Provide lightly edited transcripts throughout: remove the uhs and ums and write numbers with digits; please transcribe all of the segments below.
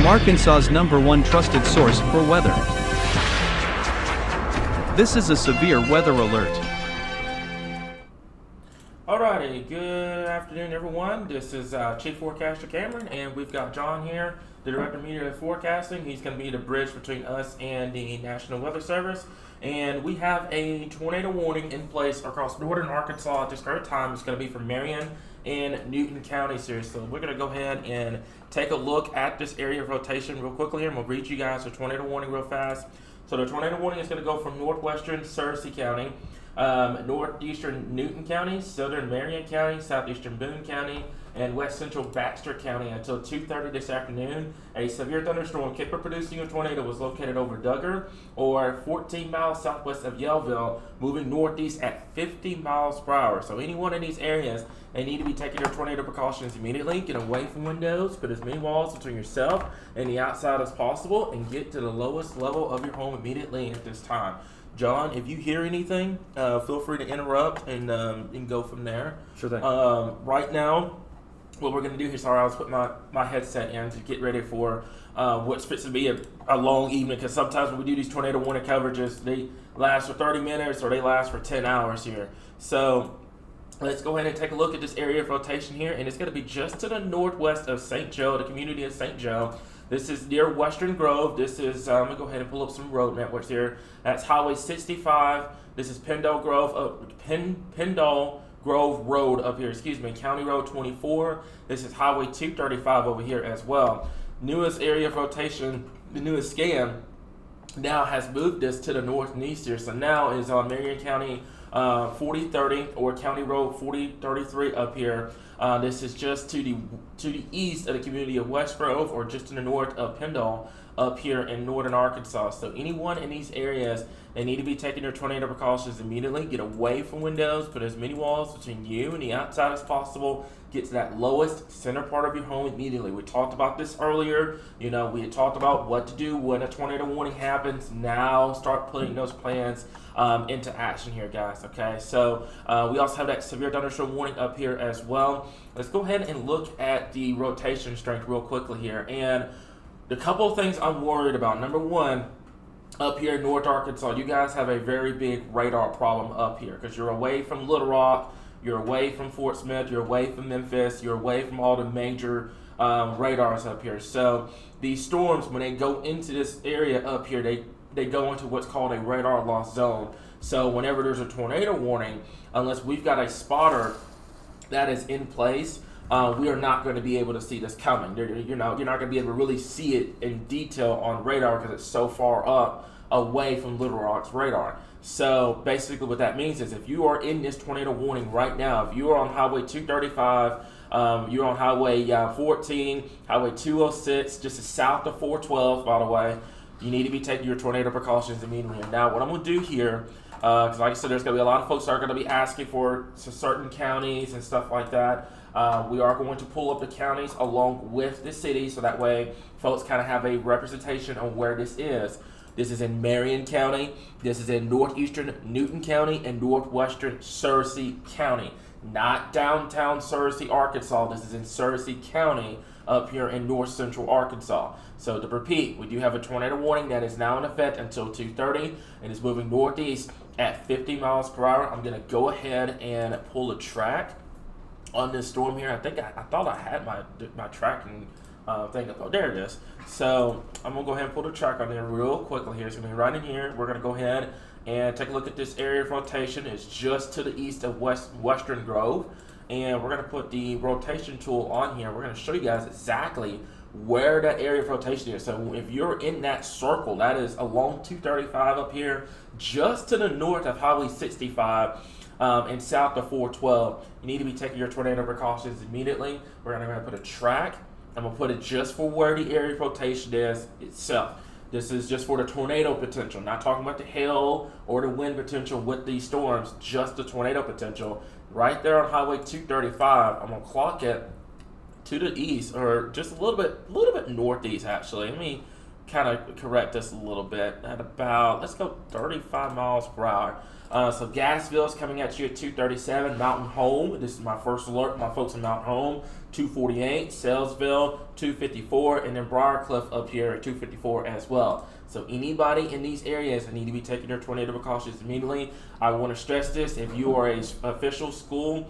Arkansas's #1 trusted source for weather. This is a severe weather alert. Alrighty, good afternoon everyone. This is Chief Forecaster Cameron, and we've got John here, the Director of Meteor Forecasting. He's going to be the bridge between us and the National Weather Service. And we have a tornado warning in place across northern Arkansas at this current time. It's going to be for Marion and Newton counties here. So we're going to go ahead and take a look at this area of rotation real quickly here. I'm going to read you guys the tornado warning real fast. So the tornado warning is going to go from northwestern Searcy County, northeastern Newton County, southern Marion County, southeastern Boone County, and west central Baxter County until 2:30 this afternoon. A severe thunderstorm capable of producing a tornado was located over Duggar, or 14 miles southwest of Yellville, moving northeast at 50 miles per hour. So anyone in these areas, they need to be taking their tornado precautions immediately. Get away from windows, put as many walls between yourself and the outside as possible, and get to the lowest level of your home immediately at this time. John, if you hear anything, feel free to interrupt and go from there. Sure thing. Right now, what we're going to do here, sorry, I was putting my headset in to get ready for what's fixing to be a long evening, because sometimes when we do these tornado warning coverages, they last for 30 minutes or they last for 10 hours here. So let's go ahead and take a look at this area of rotation here, and it's going to be just to the northwest of St. Joe, the community of St. Joe. This is near Western Grove. This is, I'm going to go ahead and pull up some road networks here. That's Highway 65. This is Pendle Grove Road up here, County Road 24. This is Highway 235 over here as well. Newest area of rotation, the newest scan, now has moved this to the north and east here. So now is on Marion County 4030 or County Road 4033 up here. This is just to the east of the community of West Grove, or just to the north of Pendle up here in northern Arkansas. So anyone in these areas, they need to be taking their tornado precautions immediately. Get away from windows, put as many walls between you and the outside as possible. Get to that lowest center part of your home immediately. We talked about this earlier. We had talked about what to do when a tornado warning happens. Now start putting those plans into action here, guys. Okay, so we also have that severe thunderstorm warning up here as well. Let's go ahead and look at the rotation strength real quickly here. And the couple of things I'm worried about. Number one, up here in North Arkansas, you guys have a very big radar problem up here, because you're away from Little Rock, you're away from Fort Smith, you're away from Memphis, you're away from all the major radars up here. So these storms, when they go into this area up here, they go into what's called a radar loss zone. So whenever there's a tornado warning, unless we've got a spotter that is in place, we are not going to be able to see this coming. You're not going to be able to really see it in detail on radar, because it's so far up away from Little Rock's radar. So basically what that means is, if you are in this tornado warning right now, if you are on Highway 235, you're on Highway 14, Highway 206, just south of 412, by the way, you need to be taking your tornado precautions immediately. Now, what I'm going to do here, because like I said, there's going to be a lot of folks that are going to be asking for certain counties and stuff like that. We are going to pull up the counties along with the city, so that way folks kind of have a representation on where this is. This is in Marion County, this is in northeastern Newton County, and northwestern Searcy County. Not downtown Searcy, Arkansas. This is in Searcy County up here in north central Arkansas. So to repeat, we do have a tornado warning that is now in effect until 2:30 and is moving northeast at 50 miles per hour. I'm going to go ahead and pull a track on this storm here. I think I thought I had my tracking thing up. Oh, there it is. So I'm going to go ahead and pull the track on there real quickly here. It's going to be right in here. We're going to go ahead and take a look at this area of rotation. It's just to the east of Western Grove. And we're going to put the rotation tool on here. We're going to show you guys exactly where that area of rotation is. So if you're in that circle, that is along 235 up here, just to the north of Highway 65, and south of 412, you need to be taking your tornado precautions immediately. We're going to put a track. I'm going to put it just for where the area of rotation is itself. This is just for the tornado potential, not talking about the hail or the wind potential with these storms, just the tornado potential. Right there on Highway 235, I'm going to clock it to the east, or just a little bit northeast actually. Let me kind of correct this a little bit at about, let's go 35 miles per hour. So Gadsville is coming at you at 237. Mountain Home, this is my first alert, my folks in Mountain Home, 248. Salesville, 254. And then Briarcliff up here at 254 as well. So anybody in these areas that need to be taking their tornado precautions immediately, I want to stress this. If you are a official school,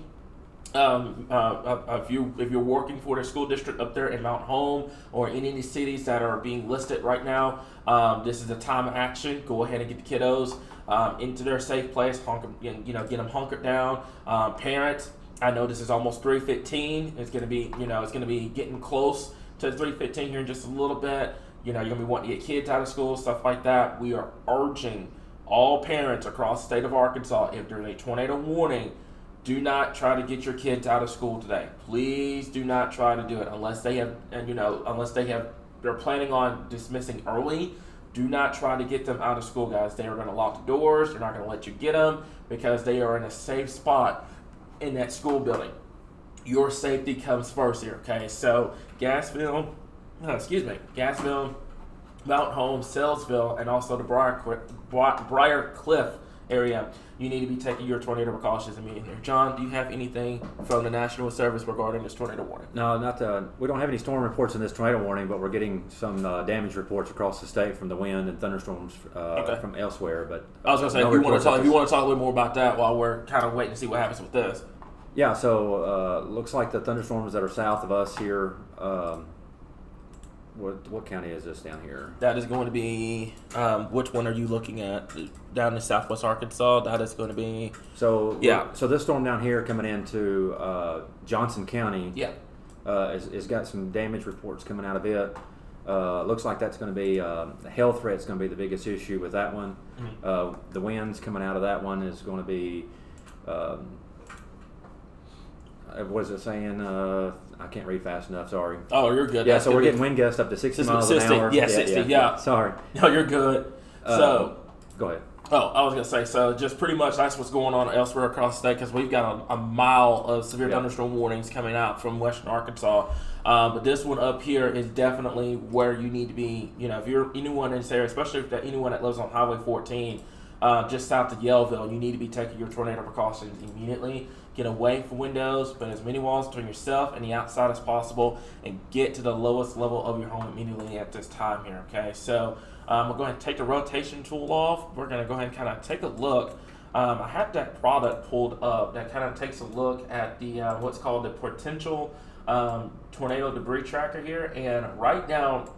if you're working for the school district up there in Mount Home or in any cities that are being listed right now, this is a time of action. Go ahead and get the kiddos into their safe place. Get them hunkered down. Parents, I know this is almost 3:15. It's gonna be getting close to 3:15 here in just a little bit. You're gonna be wanting to get kids out of school, stuff like that. We are urging all parents across the state of Arkansas, if there's a tornado warning, do not try to get your kids out of school today. Please do not try to do it unless they're planning on dismissing early. Do not try to get them out of school, guys. They are going to lock the doors. They're not going to let you get them because they are in a safe spot in that school building. Your safety comes first here, okay? So Gadsville, Mount Home, Salesville, and also the Briarcliff area, you need to be taking your tornado precautions immediately. John, do you have anything from the National Service regarding this tornado warning? No, we don't have any storm reports in this tornado warning, but we're getting some damage reports across the state from the wind and thunderstorms from elsewhere. But I was going to say, if you want to talk a little more about that while we're kind of waiting to see what happens with this. Yeah, so looks like the thunderstorms that are south of us here. What county is this down here? That is going to be, which one are you looking at? Down in southwest Arkansas, that is going to be... So this storm down here coming into Johnson County has got some damage reports coming out of it. Looks like that's going to be, the health threat's going to be the biggest issue with that one. Mm-hmm. The winds coming out of that one is going to be... what is it saying? I can't read fast enough. Sorry. Oh, you're good. Yeah, so we're getting wind gusts up to 60 miles an hour. Yeah, 60. Yeah. Sorry. No, you're good. So, go ahead. Oh, I was gonna say. So, just pretty much that's what's going on elsewhere across the state because we've got a mile of severe thunderstorm warnings coming out from western Arkansas. But this one up here is definitely where you need to be. If you're anyone in this area, especially if anyone that lives on Highway 14, just south of Yellville, you need to be taking your tornado precautions immediately. Get away from windows, put as many walls between yourself and the outside as possible, and get to the lowest level of your home immediately at this time here, okay? So we'll go ahead and take the rotation tool off. We're going to go ahead and kind of take a look. I have that product pulled up that kind of takes a look at the what's called the potential tornado debris tracker here. And right now,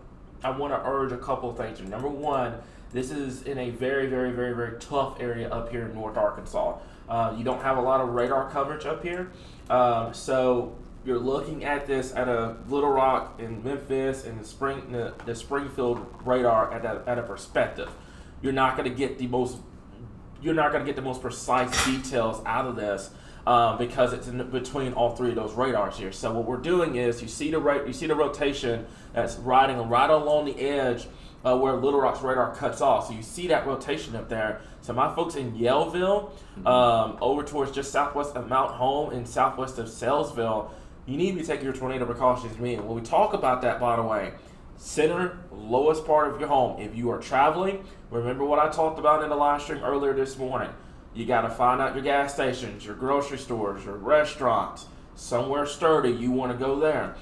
I want to urge a couple of things. Number one, this is in a very, very, very, very tough area up here in North Arkansas. You don't have a lot of radar coverage up here. So you're looking at this at a Little Rock and Memphis and the Springfield radar at a perspective. You're not going to get the most precise details out of this because it's in between all three of those radars here. So what we're doing is you see the rotation that's riding right along the edge where Little Rock's radar cuts off. So you see that rotation up there. So my folks in Yellville, over towards just southwest of Mount Home and southwest of Salesville, you need to be taking your tornado precautions immediately. When we talk about that, by the way, center, lowest part of your home. If you are traveling, remember what I talked about in the live stream earlier this morning. You got to find out your gas stations, your grocery stores, your restaurants, somewhere sturdy. You want to go there.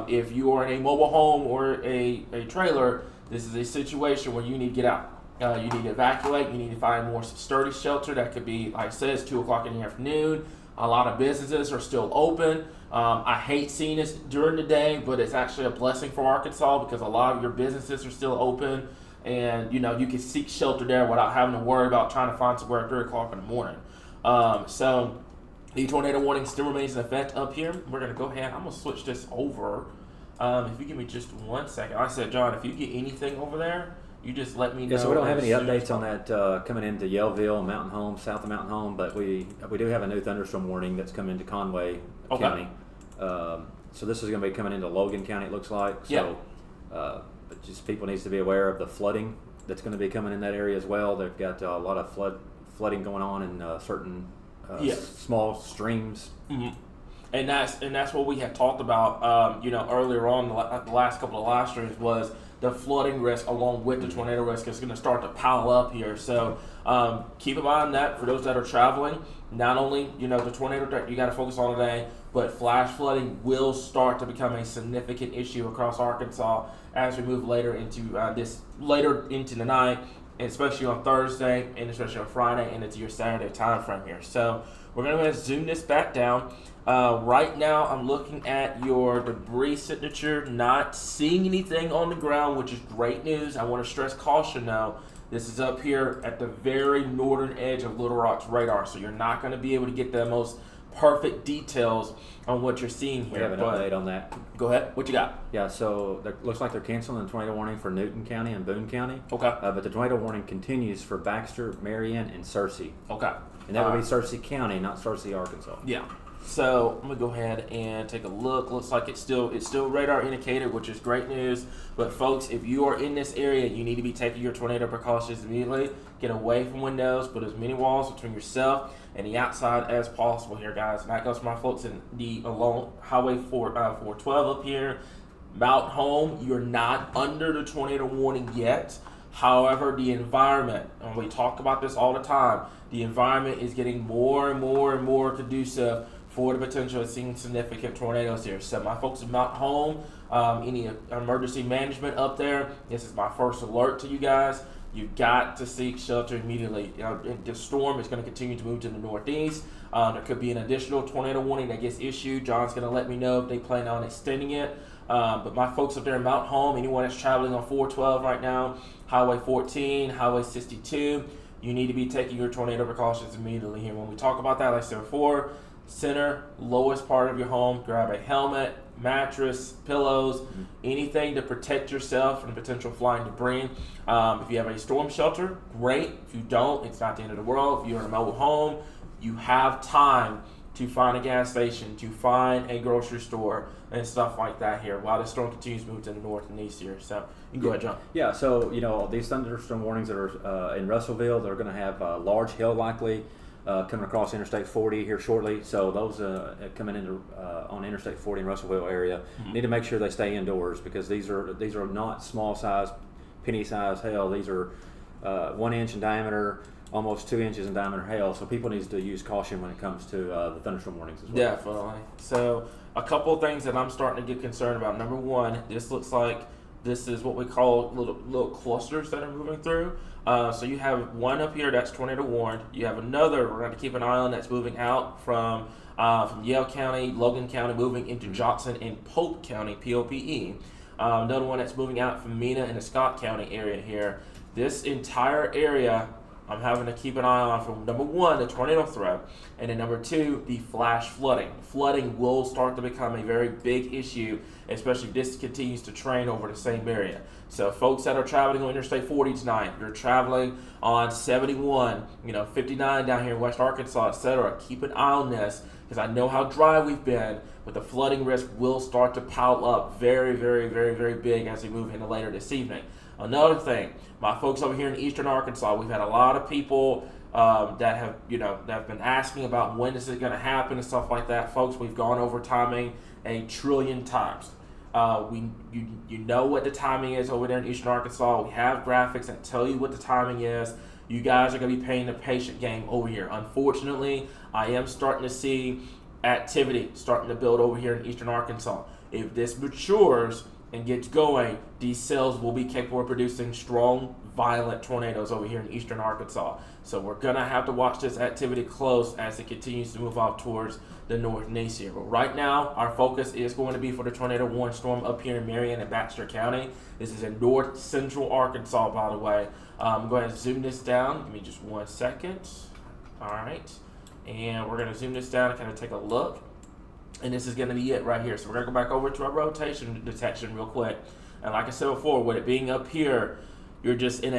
If you are in a mobile home or a trailer, this is a situation where you need to get out. You need to evacuate. You need to find more sturdy shelter. That could be, like I said, it's 2 o'clock in the afternoon. A lot of businesses are still open. I hate seeing this during the day, but it's actually a blessing for Arkansas because a lot of your businesses are still open. And, you can seek shelter there without having to worry about trying to find somewhere at 3 o'clock in the morning. So the tornado warning still remains in effect up here. We're going to go ahead. I'm going to switch this over. If you give me just 1 second. Like I said, John, if you get anything over there, you just let me know. Yeah, so we don't have any updates on that coming into Yellville, Mountain Home, south of Mountain Home, but we do have a new thunderstorm warning that's coming into Conway County. So this is going to be coming into Logan County, it looks like. So, but just people needs to be aware of the flooding that's going to be coming in that area as well. They've got a lot of flooding going on in certain small streams. Mm-hmm. And that's what we had talked about, earlier on the last couple of live streams was the flooding risk along with the tornado risk is going to start to pile up here. So keep in mind that for those that are traveling, not only the tornado that you got to focus on today, but flash flooding will start to become a significant issue across Arkansas as we move later into the night, especially on Thursday and especially on Friday and into your Saturday time frame here. So we're going to zoom this back down. Right now, I'm looking at your debris signature, not seeing anything on the ground, which is great news. I want to stress caution though. This is up here at the very northern edge of Little Rock's radar, so you're not going to be able to get the most perfect details on what you're seeing here. We have an update on that. Go ahead. What you got? Yeah, so it looks like they're canceling the tornado warning for Newton County and Boone County. Okay. But the tornado warning continues for Baxter, Marion, and Searcy. Okay. And that would be Searcy County, not Searcy, Arkansas. Yeah. So I'm gonna go ahead and take a look. Looks like it's still radar indicated, which is great news. But folks, if you are in this area, you need to be taking your tornado precautions immediately. Get away from windows. Put as many walls between yourself and the outside as possible here, guys. And that goes for my folks in the along Highway 412 up here. Mount Home, you're not under the tornado warning yet. However, the environment, and we talk about this all the time, the environment is getting more and more and more conducive for the potential of seeing significant tornadoes here. So my folks at Mount Home, any emergency management up there, this is my first alert to you guys. You got to seek shelter immediately. The storm is going to continue to move to the northeast. There could be an additional tornado warning that gets issued. John's going to let me know if they plan on extending it. But my folks up there in Mount Home, anyone that's traveling on 412 right now, Highway 14, Highway 62, you need to be taking your tornado precautions immediately here. When we talk about that, like I said before, center, lowest part of your home, grab a helmet, mattress, pillows, anything to protect yourself from potential flying debris. If you have a storm shelter, great. If you don't, it's not the end of the world. If you're in a mobile home, you have time to find a gas station, to find a grocery store, and stuff like that here while the storm continues to move to the north and east here. So you can go ahead, John. Yeah, so these thunderstorm warnings that are in Russellville, they're going to have large hail likely coming across Interstate 40 here shortly. So those coming into on Interstate 40 in Russellville area need to make sure they stay indoors, because these are not small size, penny size hail. These are 1 inch in diameter, almost 2 inches in diameter hail. So people need to use caution when it comes to the thunderstorm warnings as well. Definitely. So a couple of things that I'm starting to get concerned about. Number one, this looks like this is what we call little clusters that are moving through. So you have one up here that's tornado warned. You have another we're going to keep an eye on that's moving out from Yale County, Logan County, moving into Johnson and Pope County, POPE. Another one that's moving out from Mena and the Scott County area here. This entire area I'm having to keep an eye on from number one, the tornado threat, and then number two, the flash flooding. Flooding will start to become a very big issue, especially if this continues to train over the same area. So folks that are traveling on Interstate 40 tonight, you're traveling on 71, 59 down here in West Arkansas, etc. Keep an eye on this, because I know how dry we've been, but the flooding risk will start to pile up very, very, very, very big as we move into later this evening. Another thing, my folks over here in Eastern Arkansas, we've had a lot of people that have been asking about when is it going to happen and stuff like that. Folks, we've gone over timing 1 trillion times. You know what the timing is over there in Eastern Arkansas. We have graphics that tell you what the timing is. You guys are going to be playing the patient game over here. Unfortunately, I am starting to see activity starting to build over here in Eastern Arkansas. If this matures and gets going, these cells will be capable of producing strong, violent tornadoes over here in Eastern Arkansas. So we're going to have to watch this activity close as it continues to move off towards the north and east here. But right now, our focus is going to be for the tornado warning storm up here in Marion and Baxter County. This is in north central Arkansas, by the way. I'm going to zoom this down. Give me just 1 second. All right. And we're going to zoom this down and kind of take a look. And this is going to be it right here. So we're going to go back over to our rotation detection real quick. And like I said before, with it being up here, you're just in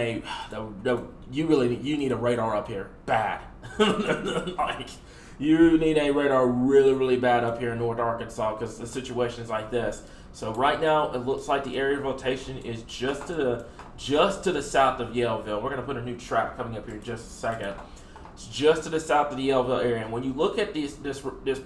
you need a radar up here bad. Like, you need a radar really, really bad up here in North Arkansas, because the situation is like this. So right now, it looks like the area of rotation is just to the south of Yaleville. We're going to put a new track coming up here in just a second. It's just to the south of the Yaleville area. And when you look at this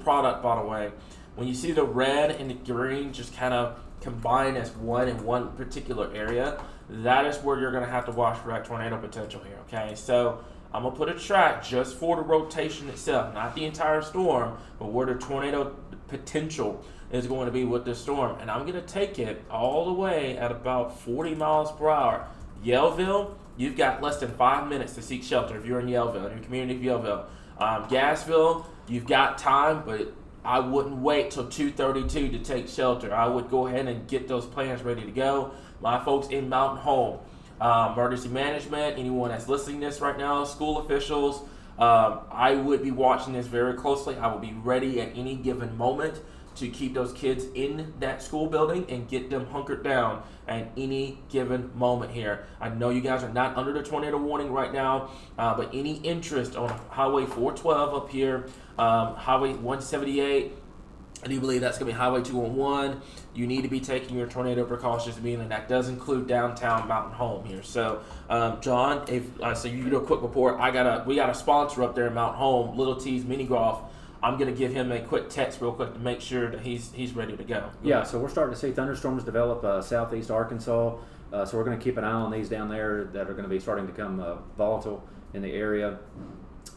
product, by the way, When you see the red and the green just kind of combine as one in one particular area, that is where you're going to have to watch for that tornado potential here, okay? So I'm going to put a track just for the rotation itself, not the entire storm, but where the tornado potential is going to be with this storm. And I'm going to take it all the way at about 40 miles per hour. Yellville, you've got less than 5 minutes to seek shelter if you're in Yellville, in your community of Yellville. Gassville, you've got time, but I wouldn't wait till 2:32 to take shelter. I would go ahead and get those plans ready to go. My folks in Mountain Home, emergency management, anyone that's listening to this right now, school officials, I would be watching this very closely. I will be ready at any given moment to keep those kids in that school building and get them hunkered down at any given moment here. I know you guys are not under the tornado warning right now, but any interest on Highway 412 up here, Highway 178, I do believe that's going to be Highway 201. You need to be taking your tornado precautions, meaning that does include downtown Mountain Home here. So, John, if so, you do a quick report. We got a sponsor up there in Mountain Home, Little T's Mini Golf. I'm going to give him a quick text real quick to make sure that he's ready to go. Yeah, so we're starting to see thunderstorms develop southeast Arkansas. So we're going to keep an eye on these down there that are going to be starting to become volatile in the area.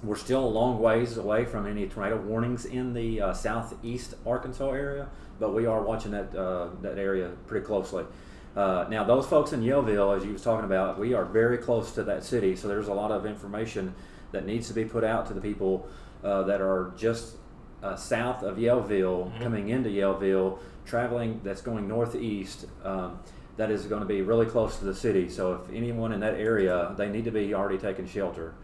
We're still a long ways away from any tornado warnings in the southeast Arkansas area, but we are watching that area pretty closely. Now, those folks in Yellville, as you was talking about, we are very close to that city, so there's a lot of information that needs to be put out to the people that are just south of Yellville, coming into Yellville, traveling, that's going northeast. That is going to be really close to the city, so if anyone in that area, they need to be already taking shelter.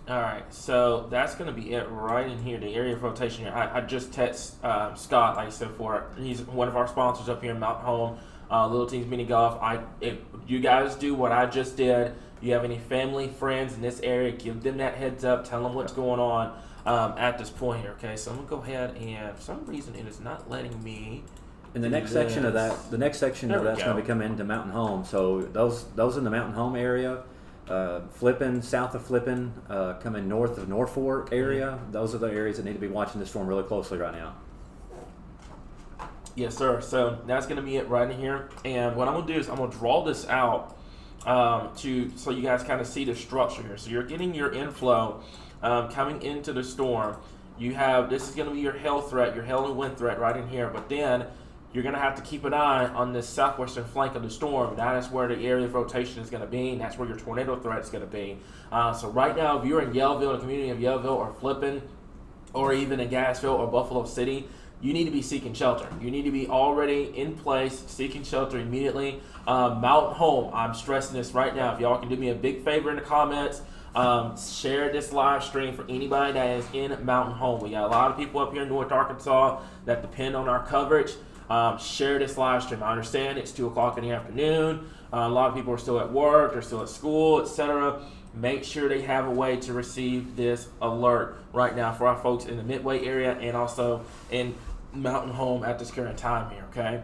All right, so that's going to be it right in here, the area of rotation here. I just text Scott, like I said before. He's one of our sponsors up here in Mountain Home, Little Teams Mini Golf. If you guys do what I just did, you have any family, friends in this area, give them that heads up, tell them what's going on at this point here, okay? So I'm going to go ahead and, for some reason, it is not letting me. And the next section of that's going to be coming into Mountain Home. So those in the Mountain Home area, Flippin, south of Flippin, coming north of Norfolk area, those are the areas that need to be watching the storm really closely right now. Yes, sir. So that's going to be it right in here. And what I'm going to do is I'm going to draw this out so you guys kind of see the structure here. So you're getting your inflow coming into the storm. This is going to be your hail threat, your hail and wind threat right in here. But then you're going to have to keep an eye on this southwestern flank of the storm. That is where the area of rotation is going to be, and that's where your tornado threat is going to be. So right now, if you're in Yellville, the community of Yellville, or Flippin, or even in Gassville or Buffalo City, you need to be seeking shelter. You need to be already in place, seeking shelter immediately. Mountain Home, I'm stressing this right now. If y'all can do me a big favor in the comments, share this live stream for anybody that is in Mountain Home. We got a lot of people up here in North Arkansas that depend on our coverage. Share this live stream. I understand it's 2 o'clock in the afternoon. A lot of people are still at work, they're still at school, etc. Make sure they have a way to receive this alert right now for our folks in the Midway area and also in Mountain Home at this current time here, okay?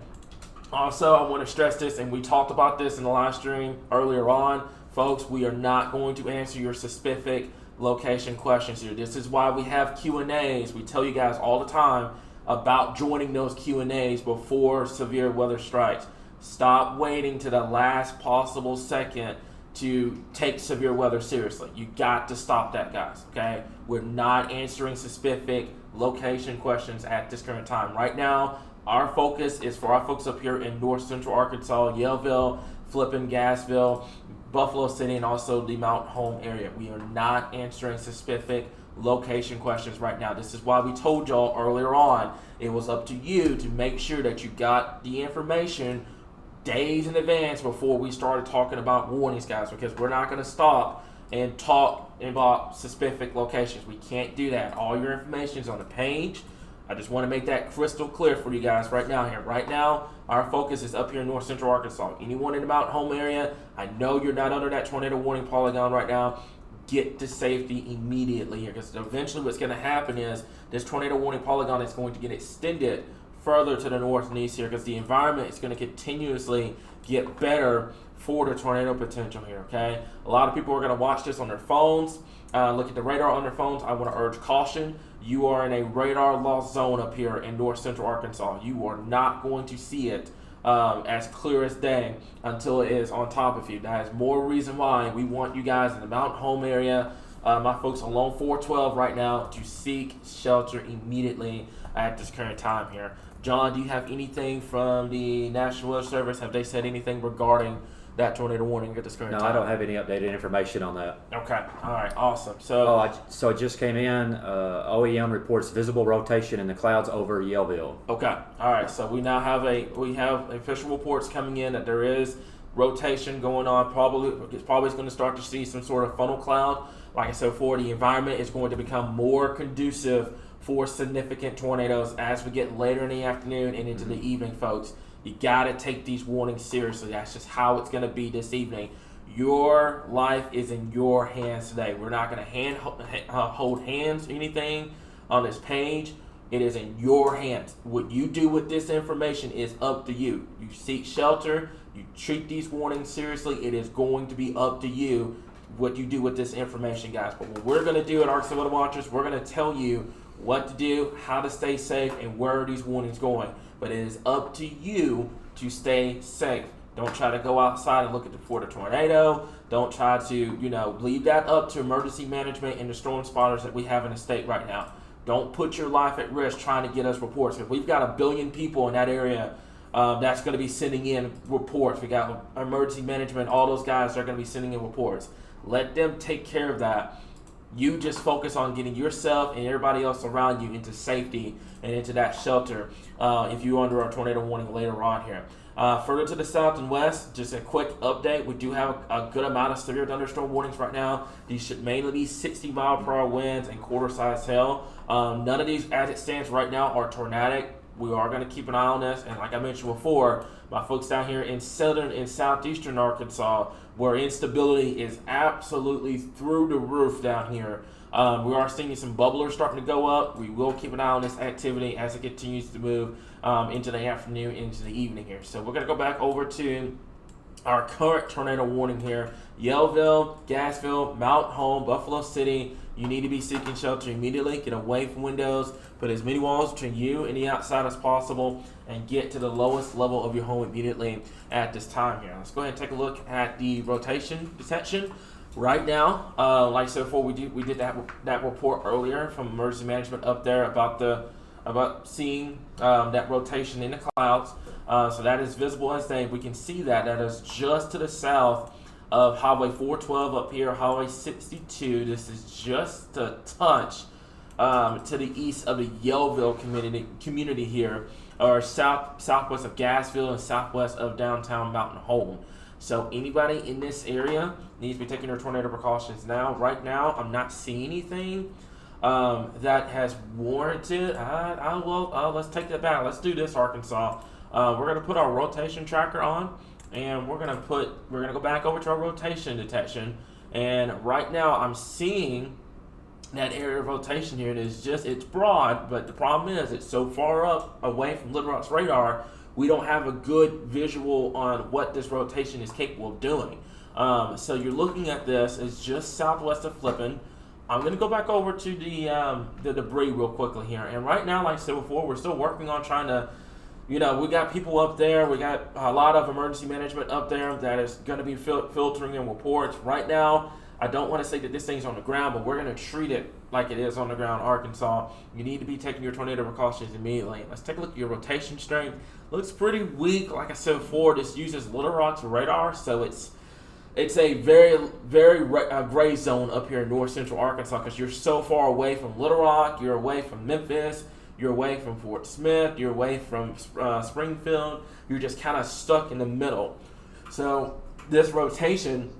Also, I want to stress this, and we talked about this in the live stream earlier on. Folks, we are not going to answer your specific location questions here. This is why we have Q&As. We tell you guys all the time about joining those Q&As before severe weather strikes. Stop waiting to the last possible second to take severe weather seriously. You got to stop that, guys, okay? We're not answering specific location questions at this current time. Right now, our focus is for our folks up here in North Central Arkansas, Yellville, Flippin, Gassville, Buffalo City, and also the Mountain Home area. We are not answering specific location questions right now. This is why we told y'all earlier on, it was up to you to make sure that you got the information days in advance before we started talking about warnings, guys, because we're not going to stop and talk about specific locations. We can't do that. All your information is on the page. I just want to make that crystal clear for you guys right now here. Right now, our focus is up here in North Central Arkansas. Anyone in the Mountain Home area, I know you're not under that tornado warning polygon right now. Get to safety immediately here, because eventually what's going to happen is this tornado warning polygon is going to get extended further to the north and east here because the environment is going to continuously get better for the tornado potential here, okay? A lot of people are going to watch this on their phones, look at the radar on their phones. I want to urge caution. You are in a radar loss zone up here in north central Arkansas. You are not going to see it as clear as day until it is on top of you. That is more reason why we want you guys in the Mountain Home area, my folks along 412 right now, to seek shelter immediately at this current time here. John, do you have anything from the National Weather Service? Have they said anything regarding that tornado warning at this current time? No, I don't have any updated information on that. Okay. All right. Awesome. So, So it just came in. OEM reports visible rotation in the clouds over Yellville. okay. All right. So we now have official reports coming in that there is rotation going on. It's probably going to start to see some sort of funnel cloud. Like I said before, the environment is going to become more conducive for significant tornadoes as we get later in the afternoon and into the evening, folks. You got to take these warnings seriously. That's just how it's going to be this evening. Your life is in your hands today. We're not going to hold hands or anything on this page. It is in your hands. What you do with this information is up to you. You seek shelter. You treat these warnings seriously. It is going to be up to you what you do with this information, guys. But what we're going to do at Arkansas Weather Watchers, we're going to tell you what to do, how to stay safe, and where are these warnings going. But it is up to you to stay safe. Don't try to go outside and look for the tornado. Don't try to, leave that up to emergency management and the storm spotters that we have in the state right now. Don't put your life at risk trying to get us reports. Because we've got 1 billion people in that area that's going to be sending in reports. We got emergency management, all those guys are going to be sending in reports. Let them take care of that. You just focus on getting yourself and everybody else around you into safety and into that shelter if you're under a tornado warning later on here. Further to the south and west, just a quick update. We do have a good amount of severe thunderstorm warnings right now. These should mainly be 60-mile-per-hour winds and quarter-size hail. None of these, as it stands right now, are tornadic. We are going to keep an eye on this. And like I mentioned before, my folks down here in southern and southeastern Arkansas, where instability is absolutely through the roof down here, we are seeing some bubblers starting to go up. We will keep an eye on this activity as it continues to move into the afternoon, into the evening here. So we're going to go back over to our current tornado warning here. Yellville, Gassville, Mountain Home, Buffalo City. You need to be seeking shelter immediately. Get away from windows. Put as many walls between you and the outside as possible, and get to the lowest level of your home immediately at this time here. Let's go ahead and take a look at the rotation detection. Right now, like I said before, we did that report earlier from emergency management up there about seeing that rotation in the clouds. So that is visible as day. We can see that is just to the south of Highway 412 up here, Highway 62. This is just a touch to the east of the Yellville community here, or southwest of Gassville and southwest of downtown Mountain Home. So anybody in this area needs to be taking their tornado precautions now. Right now, I'm not seeing anything that has warranted. Let's take that back. Let's do this, Arkansas. We're gonna put our rotation tracker on, and we're gonna go back over to our rotation detection. And right now, I'm seeing that area of rotation here. It's broad, but the problem is it's so far up away from Little Rock's radar, we don't have a good visual on what this rotation is capable of doing. So you're looking at this, it's just southwest of Flippin. I'm going to go back over to the debris real quickly here. And right now, like I said before, we're still working on trying to, we got people up there. We got a lot of emergency management up there that is going to be filtering in reports. Right now, I don't want to say that this thing's on the ground, but we're going to treat it like it is on the ground, Arkansas. You need to be taking your tornado precautions immediately. Let's take a look at your rotation strength. Looks pretty weak. Like I said before, this uses Little Rock's radar, so it's a very, very gray zone up here in north central Arkansas because you're so far away from Little Rock, you're away from Memphis, you're away from Fort Smith, you're away from Springfield. You're just kind of stuck in the middle. So this rotation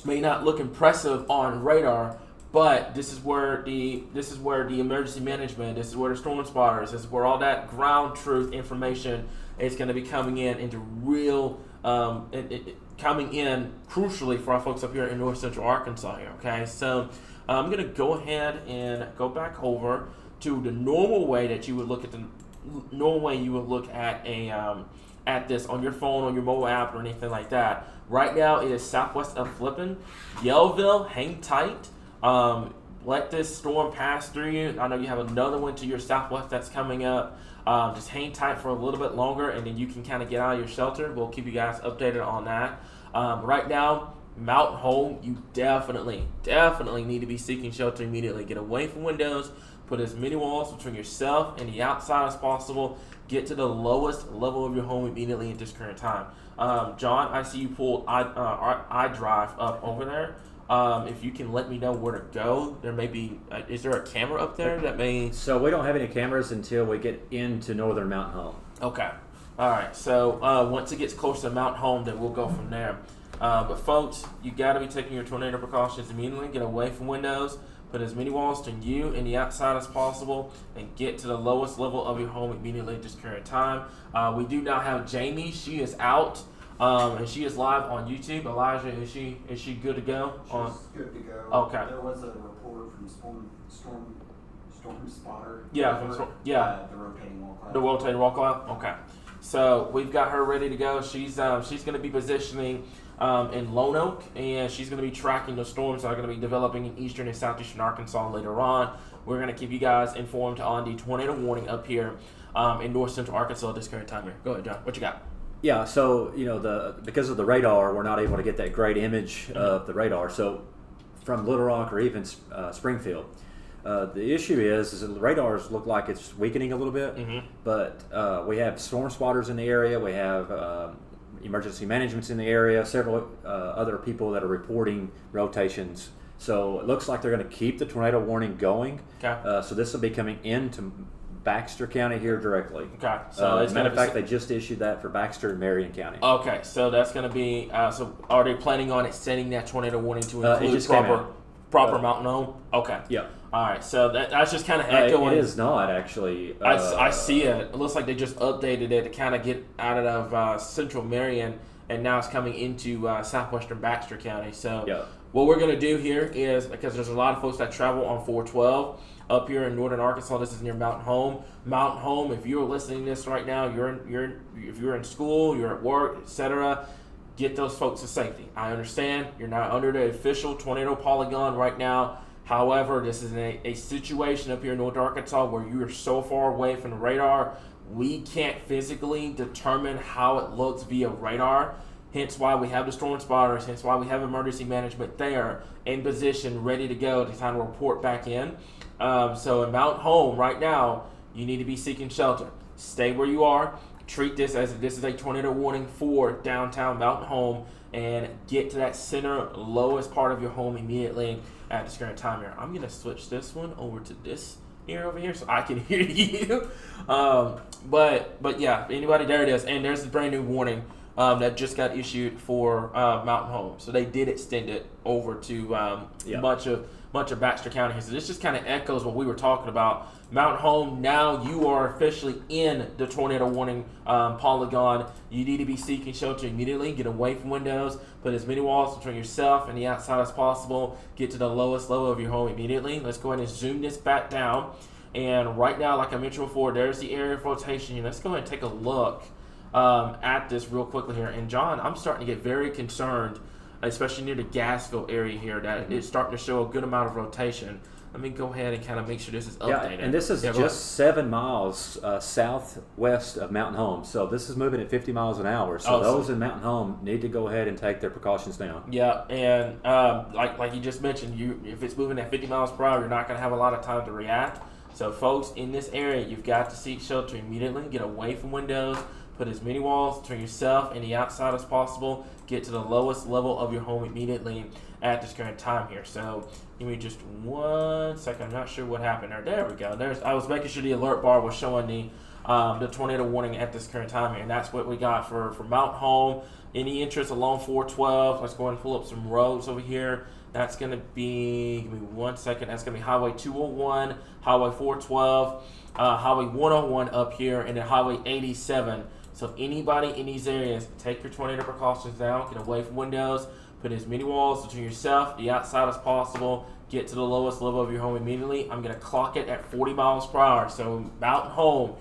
may not look impressive on radar, but this is where the emergency management, this is where the storm spotters, this is where all that ground truth information is going to be coming in into real, coming in crucially for our folks up here in north central Arkansas here. Okay, so I'm going to go ahead and go back over to the normal way that you would look at normal way you would look at at this on your phone, on your mobile app, or anything like that. Right now, it is southwest of Flippin. Yellville, hang tight. Let this storm pass through you. I know you have another one to your southwest that's coming up. Just hang tight for a little bit longer, and then you can kind of get out of your shelter. We'll keep you guys updated on that. Right now, Mountain Home, you definitely need to be seeking shelter immediately. Get away from windows. Put as many walls between yourself and the outside as possible. Get to the lowest level of your home immediately at this current time. John, I see you pulled iDrive up over there. If you can let me know where to go, there may be. Is there a camera up there that may? So we don't have any cameras until we get into northern Mountain Home. Okay. All right. So once it gets closer to Mountain Home, then we'll go from there. But folks, you got to be taking your tornado precautions immediately. Get away from windows. Put as many walls between you and the outside as possible, and get to the lowest level of your home immediately at this current time. We do now have Jamie. She is out, and she is live on YouTube. Elijah, is she good to go? She's good to go. Okay. There was a report from Storm Spotter. Yeah, The rotating wall cloud. The rotating wall cloud. Okay. So we've got her ready to go. She's going to be positioning in Lone Oak, and she's going to be tracking the storms that are going to be developing in eastern and southeastern Arkansas later on. We're going to keep you guys informed on the tornado warning up here in north central Arkansas at this current time here. Go ahead, John. What you got? Yeah, so because of the radar, we're not able to get that great image of the radar. So from Little Rock or even Springfield, the issue is that the radars look like it's weakening a little bit, but we have storm spotters in the area. We have emergency management's in the area, several other people that are reporting rotations. So it looks like they're going to keep the tornado warning going. Okay. So this will be coming into Baxter County here directly. Okay. So as a matter of fact, they just issued that for Baxter and Marion County. Okay. So that's going to be. So are they planning on extending that tornado warning to It include just came out. proper Mountain Home? Okay. Yeah. All right. So that's just kind of echoing. It is not actually. I see it. It looks like they just updated it to kind of get out of central Marion, and now it's coming into southwestern Baxter County. So Yeah. what we're going to do here is, because there's a lot of folks that travel on 412 up here in northern Arkansas. This is near Mountain Home. Mountain Home, if you're listening to this right now, if you're in school, you're at work, etc., get those folks to safety. I understand you're not under the official tornado polygon right now. However, this is a situation up here in North Arkansas where you are so far away from the radar, we can't physically determine how it looks via radar. Hence why we have the storm spotters, hence why we have emergency management there in position, ready to go to kind of report back in. So in Mountain Home right now, you need to be seeking shelter. Stay where you are. Treat this as this is a tornado warning for downtown Mountain Home, and get to that center lowest part of your home immediately at this current time here. I'm going to switch this one over to this ear over here so I can hear you. But yeah, anybody, there it is. And there's the brand new warning that just got issued for Mountain Home. So they did extend it over to much of Baxter County. So this just kind of echoes what we were talking about. Mountain Home, now you are officially in the tornado warning polygon. You need to be seeking shelter immediately. Get away from windows. Put as many walls between yourself and the outside as possible. Get to the lowest level of your home immediately. Let's go ahead and zoom this back down. And right now, like I mentioned before, there's the area of rotation. Let's go ahead and take a look at this real quickly here. And John, I'm starting to get very concerned, especially near the Gassville area here, that it's starting to show a good amount of rotation. Let me go ahead and kind of make sure this is updated. Yeah, and this is just 7 miles southwest of Mountain Home. So this is moving at 50 miles an hour. So those in Mountain Home need to go ahead and take their precautions down. Yeah, and like you just mentioned, if it's moving at 50 miles per hour, you're not going to have a lot of time to react. So folks, in this area, you've got to seek shelter immediately. Get away from windows. Put as many walls between yourself and the outside as possible. Get to the lowest level of your home immediately at this current time here. So give me just 1 second. I'm not sure what happened there. There we go. I was making sure the alert bar was showing the tornado warning at this current time here. And that's what we got for Mountain Home. Any interest along 412? Let's go ahead and pull up some roads over here. That's going to be, give me 1 second. That's going to be Highway 201, Highway 412, Highway 101 up here, and then Highway 87. So if anybody in these areas, take your tornado precautions down, get away from windows, put as many walls between yourself, the outside as possible, get to the lowest level of your home immediately. I'm going to clock it at 40 miles per hour. So Mountain Home,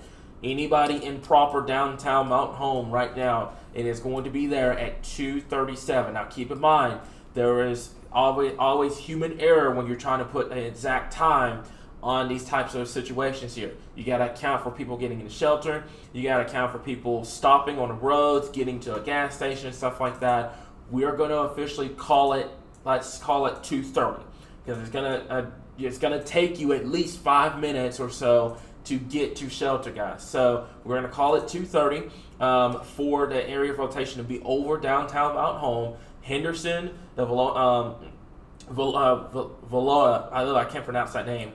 Anybody in proper downtown Mountain Home right now, it is going to be there at 2:37. Now keep in mind, there is always human error when you're trying to put an exact time on these types of situations here. You got to account for people getting in the shelter. You got to account for people stopping on the roads, getting to a gas station and stuff like that. We are going to officially call it, let's call it 2:30, because it's gonna take you at least 5 minutes or so to get to shelter, guys. So we're going to call it 2:30 for the area of rotation to be over downtown Mountain Home, Henderson, the Valoa. I can't pronounce that name.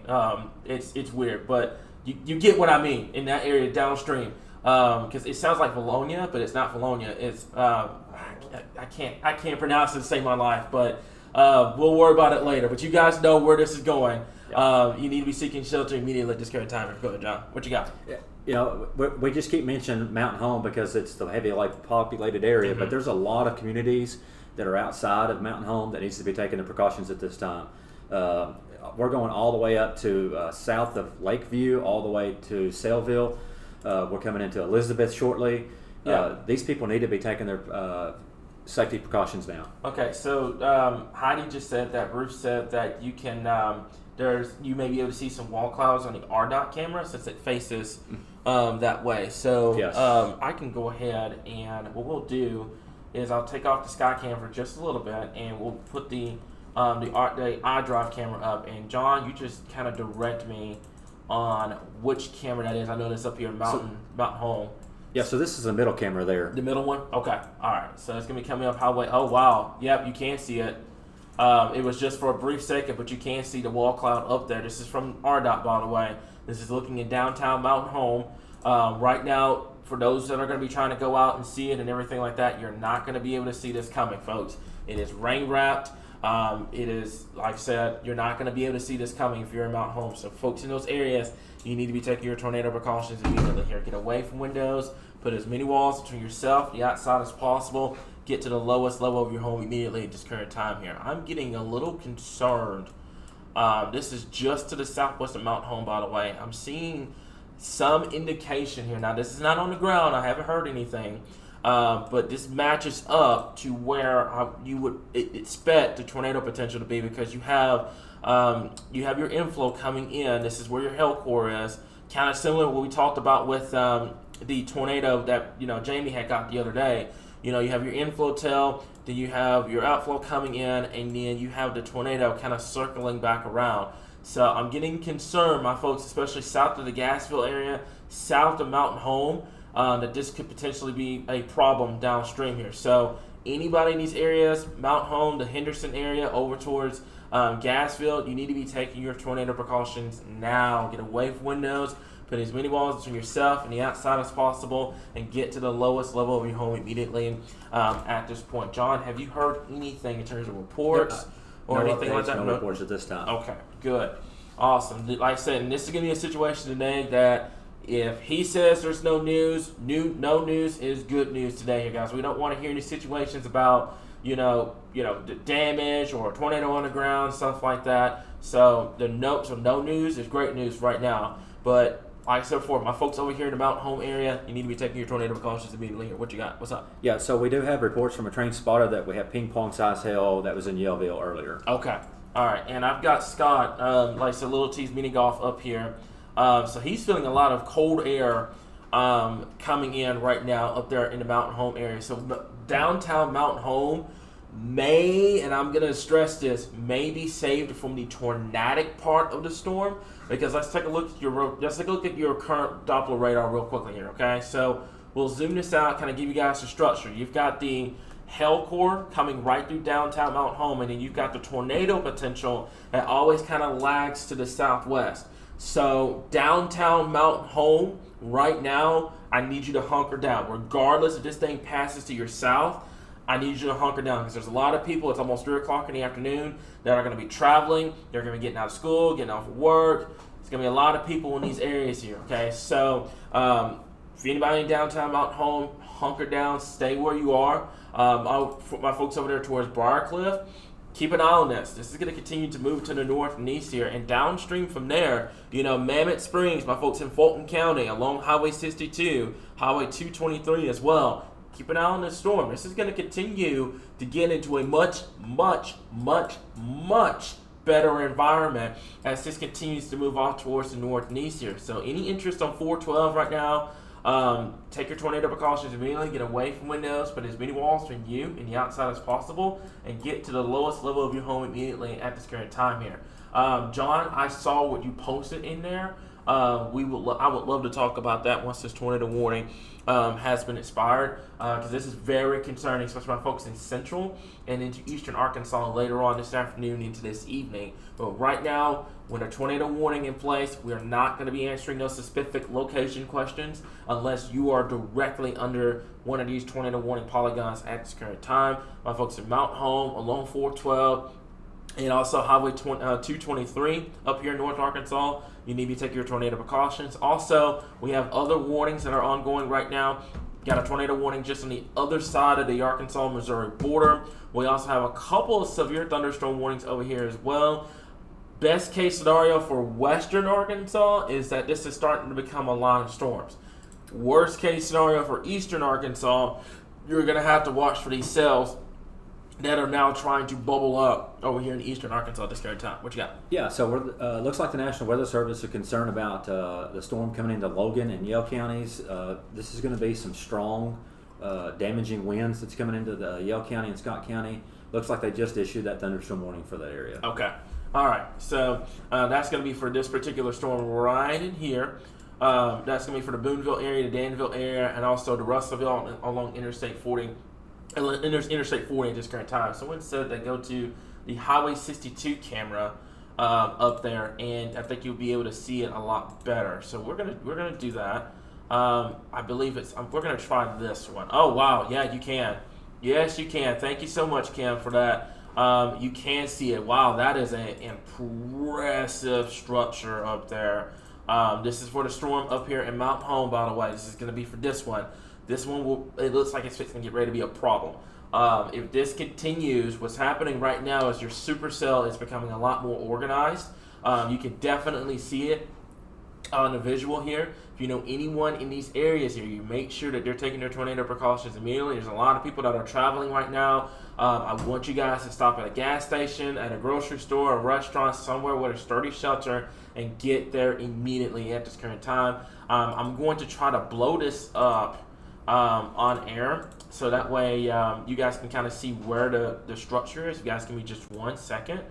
It's weird, but you get what I mean in that area downstream. Because it sounds like Valonia, but it's not Valonia. It's I can't pronounce it to save my life, but we'll worry about it later. But you guys know where this is going. You need to be seeking shelter immediately at this current time. Go ahead, John. What you got? You know, we just keep mentioning Mountain Home because it's the heavily populated area, but there's a lot of communities that are outside of Mountain Home that needs to be taking the precautions at this time. We're going all the way up to south of Lakeview, all the way to Saleville. We're coming into Elizabeth shortly. These people need to be taking their safety precautions now. Okay, so Heidi just said that, Bruce said that you can, you may be able to see some wall clouds on the RDOT camera since it faces that way. So Yes. I can go ahead and what we'll do is I'll take off the Skycam for just a little bit and we'll put the iDrive camera up. And John, you just kind of direct me on which camera that is. I know this up here, Mountain Home. Yeah, so this is the middle camera there. The middle one? Okay. All right. So it's going to be coming up highway. Oh, wow. Yep, you can see it. It was just for a brief second, but you can see the wall cloud up there. This is from RDOT, by the way. This is looking in downtown Mountain Home. Right now, for those that are going to be trying to go out and see it and everything like that, you're not going to be able to see this coming, folks. It is rain wrapped. It is, like I said, you're not going to be able to see this coming if you're in Mountain Home. So, folks in those areas, you need to be taking your tornado precautions immediately here. Get away from windows. Put as many walls between yourself and the outside as possible. Get to the lowest level of your home immediately at this current time here. I'm getting a little concerned. This is just to the southwest of Mountain Home, by the way. I'm seeing some indication here. Now, this is not on the ground. I haven't heard anything. But this matches up to where you would expect the tornado potential to be, because you have your inflow coming in. This is where your hell core is. Kind of similar to what we talked about with the tornado that Jamie had got the other day. You have your inflow tail, then you have your outflow coming in, and then you have the tornado kind of circling back around. So I'm getting concerned, my folks, especially south of the Gassville area, south of Mountain Home, that this could potentially be a problem downstream here. So anybody in these areas, Mountain Home, the Henderson area, over towards Gassville, you need to be taking your tornado precautions now. Get away from windows. Put as many walls between yourself and the outside as possible, and get to the lowest level of your home immediately at this point. John, have you heard anything in terms of reports or anything like that? No reports at this time. Okay, good. Awesome. Like I said, and this is going to be a situation today that if he says there's no news, no news is good news today here, guys. We don't want to hear any situations about, the damage or a tornado on the ground, stuff like that. So no news is great news right now. But like I said before, my folks over here in the Mountain Home area, you need to be taking your tornado precautions immediately here. What you got? What's up? Yeah, so we do have reports from a train spotter that we have ping pong size hail that was in Yellville earlier. Okay. All right. And I've got Scott, like I said, Little T's Mini Golf up here. So he's feeling a lot of cold air coming in right now up there in the Mountain Home area. So downtown Mountain Home may, and I'm going to stress this, may be saved from the tornadic part of the storm, because let's take a look at your current Doppler radar real quickly here, okay? So we'll zoom this out, kind of give you guys the structure. You've got the hail core coming right through downtown Mountain Home, and then you've got the tornado potential that always kind of lags to the southwest. So downtown Mountain Home, right now, I need you to hunker down. Regardless if this thing passes to your south, I need you to hunker down, because there's a lot of people, it's almost 3 o'clock in the afternoon, that are going to be traveling. They're going to be getting out of school, getting off of work. There's going to be a lot of people in these areas here, okay? So if anybody in downtown Mountain Home, hunker down, stay where you are. My folks over there towards Briarcliff, keep an eye on this. This is going to continue to move to the north and east here, and downstream from there, Mammoth Springs, my folks in Fulton County, along Highway 62, Highway 223 as well. Keep an eye on this storm. This is going to continue to get into a much, much, much, much better environment as this continues to move off towards the north and east here. So any interest on 412 right now, take your tornado precautions immediately, get away from windows, put as many walls between you and the outside as possible, and get to the lowest level of your home immediately at this current time here. John, I saw what you posted in there. I would love to talk about that once this tornado warning has been expired, because this is very concerning, especially my folks in central and into eastern Arkansas later on this afternoon into this evening. But right now, with a tornado warning in place, we are not going to be answering those specific location questions unless you are directly under one of these tornado warning polygons at this current time. My folks in Mount Home, along 412, and also Highway 223 up here in North Arkansas. You need to take your tornado precautions. Also, we have other warnings that are ongoing right now. Got a tornado warning just on the other side of the Arkansas-Missouri border. We also have a couple of severe thunderstorm warnings over here as well. Best case scenario for western Arkansas is that this is starting to become a line of storms. Worst case scenario for eastern Arkansas, you're going to have to watch for these cells that are now trying to bubble up over here in eastern Arkansas at this current time. What you got? Yeah, so looks like the National Weather Service is concerned about the storm coming into Logan and Yale counties. This is going to be some strong, damaging winds that's coming into the Yale County and Scott County. Looks like they just issued that thunderstorm warning for that area. Okay. All right. So that's going to be for this particular storm right in here. That's going to be for the Booneville area, the Danville area, and also the Russellville along Interstate 40. Interstate 40 at this current time. So instead they go to the Highway 62 camera up there, and I think you'll be able to see it a lot better. So we're gonna do that. I believe we're gonna try this one. Oh wow, yeah, you can. Yes, you can. Thank you so much, Kim, for that. You can see it. Wow, that is an impressive structure up there. This is for the storm up here in Mount Home, by the way. This is gonna be for this one. This one it looks like it's fixing to get ready to be a problem. If this continues, what's happening right now is your supercell is becoming a lot more organized. You can definitely see it on the visual here. If you know anyone in these areas here, you make sure that they're taking their tornado precautions immediately. There's a lot of people that are traveling right now. I want you guys to stop at a gas station, at a grocery store, a restaurant, somewhere with a sturdy shelter, and get there immediately at this current time. I'm going to try to blow this up on air, so that way you guys can kind of see where the structure is. You guys give me just 1 second.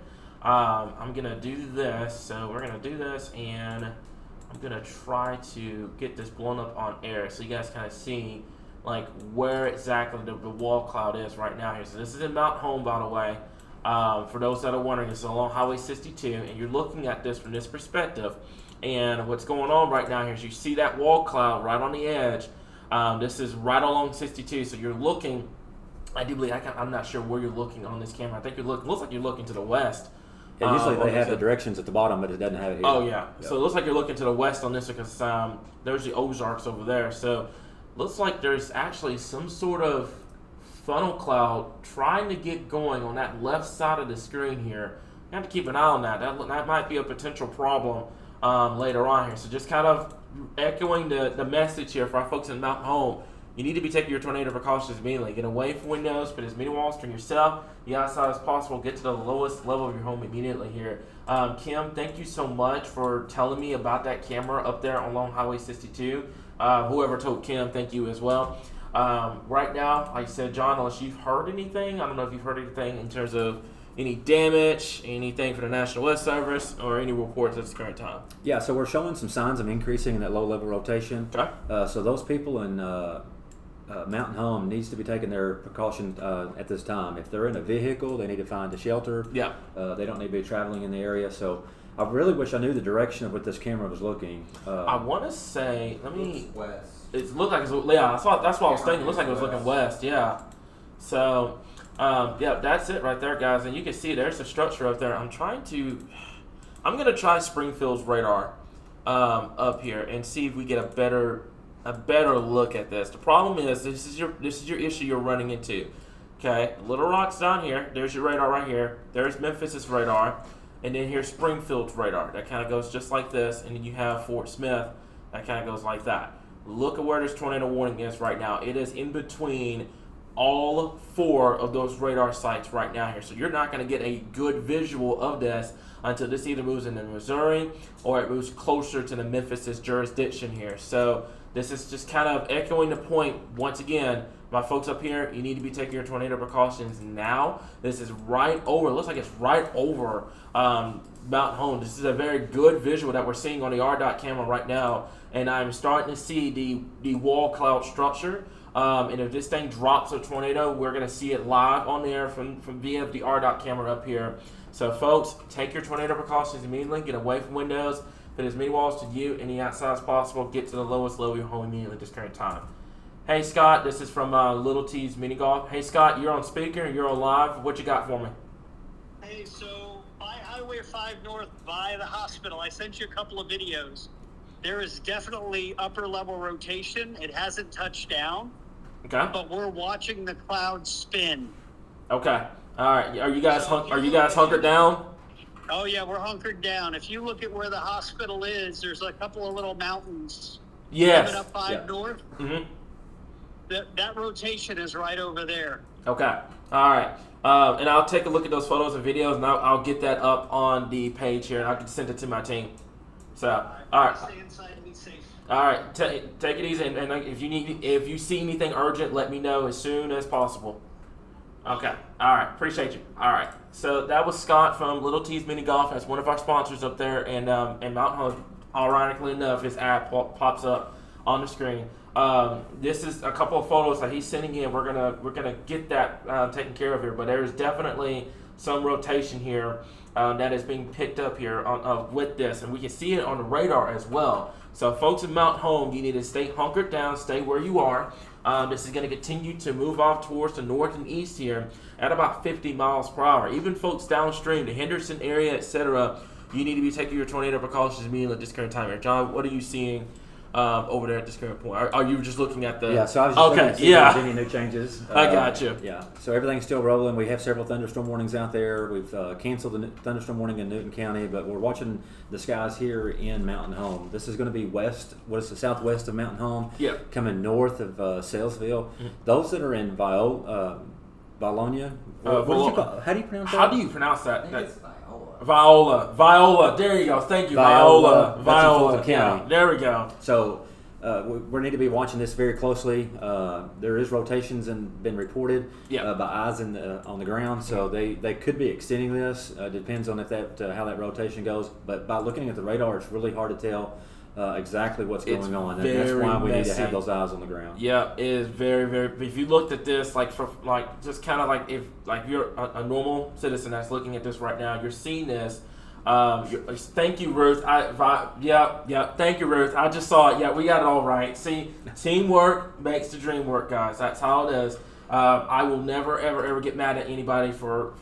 I'm gonna do this, so we're gonna do this, and I'm gonna try to get this blown up on air so you guys kind of see like where exactly the wall cloud is right now here. So this is in Mount Home, by the way. For those that are wondering, it's along Highway 62, and you're looking at this from this perspective. And what's going on right now here is you see that wall cloud right on the edge. This is right along 62, so you're looking. I do believe I'm not sure where you're looking on this camera. I think looks like you're looking to the west. Yeah, usually they have the directions at the bottom, but it doesn't have it here. Oh yeah. Yep. So it looks like you're looking to the west on this because there's the Ozarks over there. So looks like there's actually some sort of funnel cloud trying to get going on that left side of the screen here. You have to keep an eye on that. That might be a potential problem later on here. So just kind of echoing the message here for our folks in Mount Home. You need to be taking your tornado precautions immediately. Get away from windows, put as many walls between yourself, the outside as possible. Get to the lowest level of your home immediately here. Kim, thank you so much for telling me about that camera up there along Highway 62. Whoever told Kim, thank you as well. Right now, like I said, John, unless you've heard anything, I don't know if you've heard anything in terms of any damage, anything for the National Weather Service, or any reports at this current time. Yeah, so we're showing some signs of increasing in that low-level rotation. Okay. So those people in Mountain Home needs to be taking their precautions at this time. If they're in a vehicle, they need to find a shelter. Yeah. They don't need to be traveling in the area. So I really wish I knew the direction of what this camera was looking. I want to say, West. It looked like that's what I was thinking. It looks like it was looking west. Yeah. So, yeah, that's it right there, guys. And you can see there's the structure up there. I'm going to try Springfield's radar up here and see if we get a better look at this. The problem is this is your issue you're running into. Okay, Little Rock's down here. There's your radar right here. There's Memphis's radar. And then here's Springfield's radar. That kind of goes just like this. And then you have Fort Smith. That kind of goes like that. Look at where this tornado warning is right now. It is in between all 4 of those radar sites right now here. So you're not going to get a good visual of this until this either moves into Missouri or it moves closer to the Memphis's jurisdiction here. So this is just kind of echoing the point once again. My folks up here, you need to be taking your tornado precautions now. This is right over, it looks like it's right over Mountain Home. This is a very good visual that we're seeing on the RDOT camera right now. And I'm starting to see the wall cloud structure. And if this thing drops a tornado, we're going to see it live on there from via the RDOT camera up here. So folks, take your tornado precautions immediately. Get away from windows. Put as many walls to you and the outside as possible. Get to the lowest low of your home immediately at this current time. Hey Scott, this is from Little T's Mini Golf. Hey Scott, you're on speaker, you're on live. What you got for me? Hey, so by Highway 5 North, by the hospital, I sent you a couple of videos. There is definitely upper level rotation. It hasn't touched down, Okay. but we're watching the clouds spin. Okay. All right. Are you guys hunkered down? Oh yeah, we're hunkered down. If you look at where the hospital is, there's a couple of little mountains Yes. coming up 5 North. Mm-hmm. That rotation is right over there. Okay. All right. And I'll take a look at those photos and videos, and I'll get that up on the page here, and I can send it to my team. So, all right. Stay inside and be safe. All right. Take it easy, and if you see anything urgent, let me know as soon as possible. Okay. All right. Appreciate you. All right. So that was Scott from Little T's Mini Golf. That's one of our sponsors up there, and Mountain Home. Ironically enough, his ad pops up on the screen. This is a couple of photos that he's sending in. We're gonna get that taken care of here, but there is definitely some rotation here that is being picked up here with this, and we can see it on the radar as well. So, folks in Mount Home, you need to stay hunkered down, stay where you are. This is going to continue to move off towards the north and east here at about 50 miles per hour. Even folks downstream, the Henderson area, etc., you need to be taking your tornado precautions immediately at this current time here. John, what are you seeing over there at this current point? Are you just looking at the... Yeah, so I was just looking to see if there's any new changes. I got you. Yeah, so everything's still rolling. We have several thunderstorm warnings out there. We've canceled the thunderstorm warning in Newton County, but we're watching the skies here in Mountain Home. This is going to be the southwest of Mountain Home, Yep. coming north of Salesville. Mm-hmm. Those that are in Valonia, how do you pronounce that? How do you pronounce that? I think it's Viola. Viola. There you go. Thank you, Viola. Viola. That's in Viola. Fulton Yeah, County. there we go. So we need to be watching this very closely. There is rotations and been reported Yeah. by eyes on the ground, so they could be extending this. Depends on if how that rotation goes. But by looking at the radar, it's really hard to tell exactly what's It's going on, and that's very why we need to messy. have those eyes on the ground. Yeah, it is very, very. If you looked at this, just kind of like if you're a normal citizen that's looking at this right now, you're seeing this. Thank you, Ruth. Thank you, Ruth. I just saw it. Yeah, we got it all right. See, teamwork makes the dream work, guys. That's how it is. I will never, ever get mad at anybody for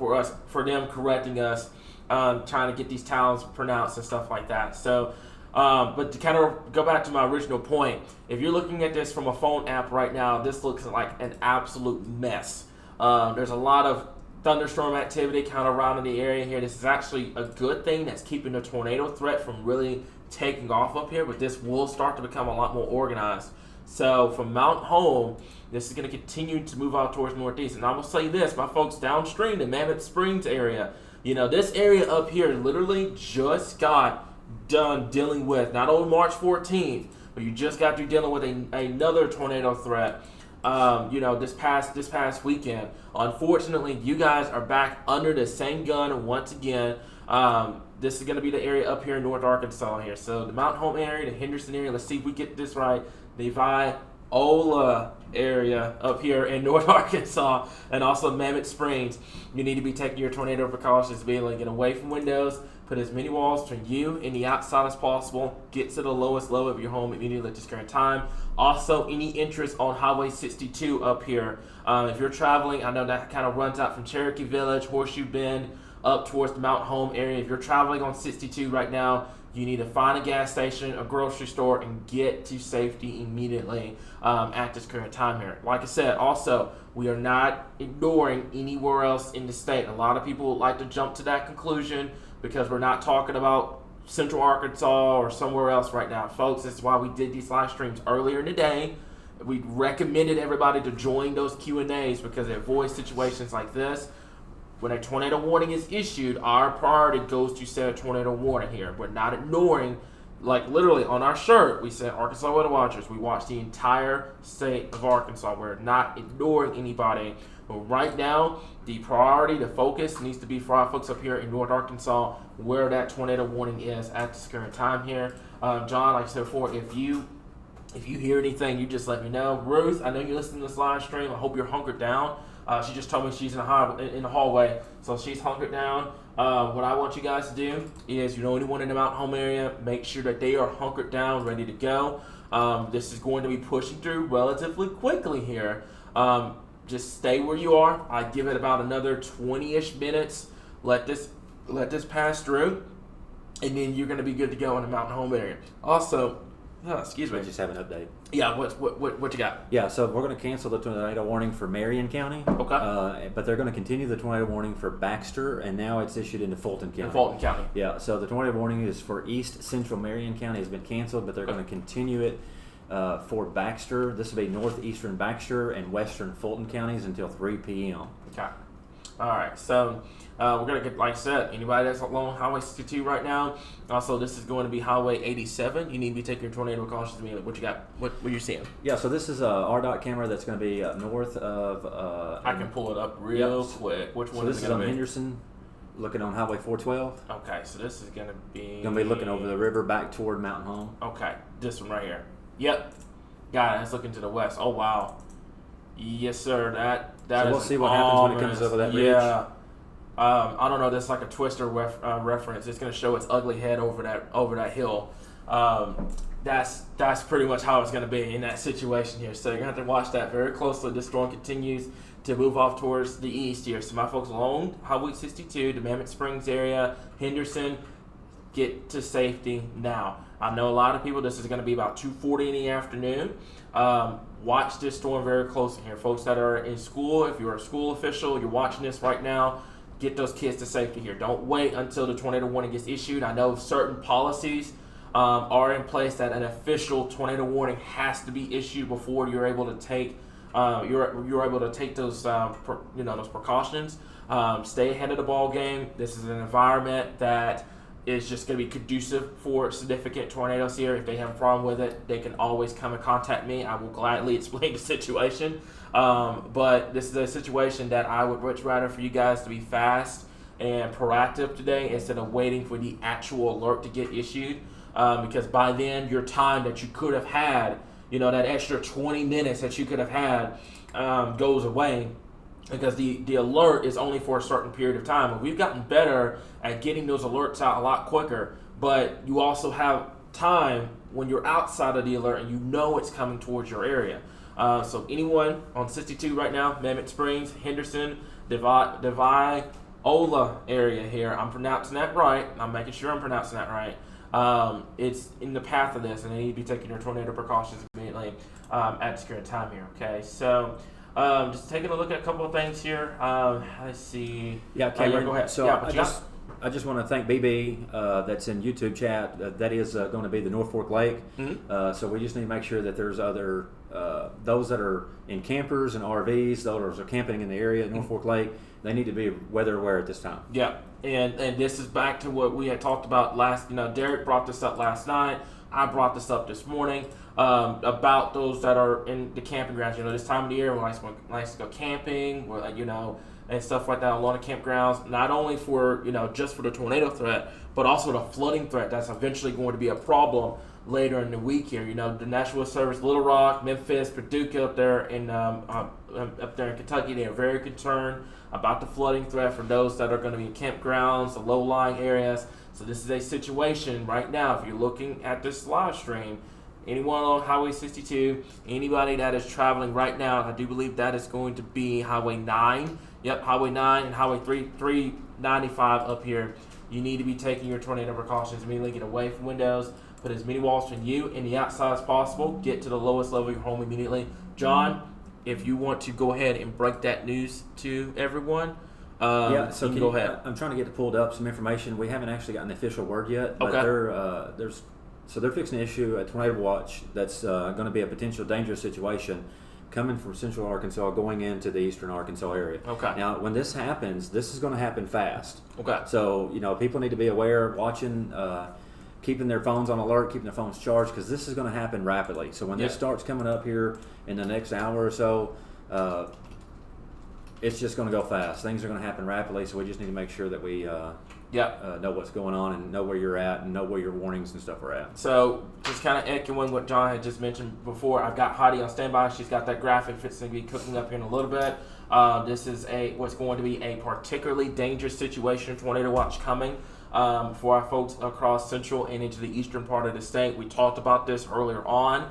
them correcting us, trying to get these towns pronounced and stuff like that. So. But to kind of go back to my original point, if you're looking at this from a phone app right now, this looks like an absolute mess. There's a lot of thunderstorm activity kind of around in the area here. This is actually a good thing that's keeping the tornado threat from really taking off up here, but this will start to become a lot more organized. So from Mount Home, this is going to continue to move out towards northeast. And I'm going to say this, my folks downstream, the Mammoth Springs area, this area up here literally just got done dealing with not only March 14th, but you just got through dealing with another tornado threat. This past weekend. Unfortunately, you guys are back under the same gun once again. This is going to be the area up here in North Arkansas here. So the Mount Home area, the Henderson area. Let's see if we get this right. The Viola area up here in North Arkansas, and also Mammoth Springs. You need to be taking your tornado precautions, being like, get away from windows. Put as many walls between you and the outside as possible. Get to the lowest low of your home immediately at this current time. Also, any interest on Highway 62 up here. If you're traveling, I know that kind of runs out from Cherokee Village, Horseshoe Bend, up towards the Mount Home area. If you're traveling on 62 right now, you need to find a gas station, a grocery store, and get to safety immediately at this current time here. Like I said, also, we are not ignoring anywhere else in the state. A lot of people like to jump to that conclusion because we're not talking about Central Arkansas or somewhere else right now. Folks, this is why we did these live streams earlier in the day. We recommended everybody to join those Q&As because it avoids situations like this. When a tornado warning is issued, our priority goes to set a tornado warning here. We're not ignoring, like literally on our shirt, we said Arkansas Weather Watchers. We watch the entire state of Arkansas. We're not ignoring anybody. But right now, the priority, the focus needs to be for our folks up here in North Arkansas where that tornado warning is at this current time here. John, like I said before, if you hear anything, you just let me know. Ruth, I know you're listening to this live stream. I hope you're hunkered down. She just told me she's in the hallway, so she's hunkered down. What I want you guys to do is, anyone in the Mountain Home area, make sure that they are hunkered down, ready to go. This is going to be pushing through relatively quickly here. Just stay where you are. I give it about another 20-ish minutes. Let this pass through, and then you're going to be good to go in the Mountain Home area. Also, excuse me. We just have an update. Yeah, what you got? Yeah, so we're going to cancel the tornado warning for Marion County. Okay. But they're going to continue the tornado warning for Baxter, and now it's issued into Fulton County. In Fulton County. Yeah, so the tornado warning is for East Central Marion County has been canceled, but they're going to continue it for Baxter. This will be northeastern Baxter and western Fulton counties until 3 p.m. Okay. All right. So we're going to get, like I said, anybody that's along Highway 62 right now. Also, this is going to be Highway 87. You need to be taking your tornado precautions immediately. What you got? What you're seeing? Yeah, so this is a RDOT camera that's going to be north of... I can pull it up real quick. Which one so is this it is going on to be? Henderson, looking on Highway 412. Okay, so this is going to be... Going to be looking over the river back toward Mountain Home. Okay, this one right here. Yep. Got it. Let's look into the west. Oh, wow. Yes, sir. That So is we'll see what happens when it comes over that ridge. Yeah. I don't know. That's like a Twister reference. It's going to show its ugly head over that hill. That's pretty much how it's going to be in that situation here. So you're going to have to watch that very closely. This storm continues to move off towards the east here. So my folks along Highway 62, the Mammoth Springs area, Henderson, get to safety now. I know a lot of people, this is going to be about 2:40 in the afternoon. Watch this storm very closely here. Folks that are in school, if you're a school official, you're watching this right now, get those kids to safety here. Don't wait until the tornado warning gets issued. I know certain policies are in place that an official tornado warning has to be issued before you're able to take you're able to take those those precautions. Stay ahead of the ball game. This is an environment that is just going to be conducive for significant tornadoes here. If they have a problem with it, they can always come and contact me. I will gladly explain the situation. But this is a situation that I would much rather for you guys to be fast and proactive today instead of waiting for the actual alert to get issued. Because by then, your time that you could have had, that extra 20 minutes that you could have had goes away. Because the alert is only for a certain period of time. And we've gotten better at getting those alerts out a lot quicker. But you also have time when you're outside of the alert and you know it's coming towards your area. So anyone on 62 right now, Mammoth Springs, Henderson, Diviola area here. I'm pronouncing that right. I'm making sure I'm pronouncing that right. It's in the path of this, and they need to be taking their tornado precautions immediately at this current time here. Okay, so... just taking a look at a couple of things here. Let's see. Yeah, Cameron, go ahead. So yeah, I just want to thank BB that's in YouTube chat. That is going to be the North Fork Lake. Mm-hmm. So we just need to make sure that there's other those that are in campers and RVs, those that are camping in the area at North Fork Lake, they need to be weather aware at this time. Yeah, and this is back to what we had talked about last. Derek brought this up last night. I brought this up this morning about those that are in the camping grounds. This time of the year, we like to go camping, and stuff like that. A lot of campgrounds, not only for just for the tornado threat, but also the flooding threat that's eventually going to be a problem later in the week here. The National Weather Service, Little Rock, Memphis, Paducah up there in Kentucky, they are very concerned about the flooding threat for those that are going to be in campgrounds, the low-lying areas. So this is a situation right now. If you're looking at this live stream, anyone on Highway 62, anybody that is traveling right now, I do believe that is going to be Highway 9. Yep, Highway 9 and Highway 395 up here. you need to be taking your tornado precautions immediately. Get away from windows. Put as many walls between you and the outside as possible. Get to the lowest level of your home immediately. John, if you want to go ahead and break that news to everyone, yeah, so you can go ahead. I'm trying to get to pulled up some information. We haven't actually gotten the official word yet, but Okay. they're fixing to issue a tornado watch that's going to be a potential dangerous situation coming from central Arkansas going into the eastern Arkansas area. Okay. Now, when this happens, this is going to happen fast. Okay. So, people need to be aware, watching, keeping their phones on alert, keeping their phones charged, because this is going to happen rapidly. So when this starts coming up here in the next hour or so, it's just going to go fast. Things are going to happen rapidly, so we just need to make sure that we know what's going on and know where you're at and know where your warnings and stuff are at. So, just kind of echoing what John had just mentioned before, I've got Heidi on standby. She's got that graphic that's going to be cooking up here in a little bit. This is what's going to be a particularly dangerous situation, tornado watch coming for our folks across central and into the eastern part of the state. We talked about this earlier on.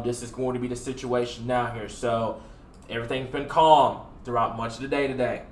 This is going to be the situation now here. So, everything's been calm throughout much of the day today.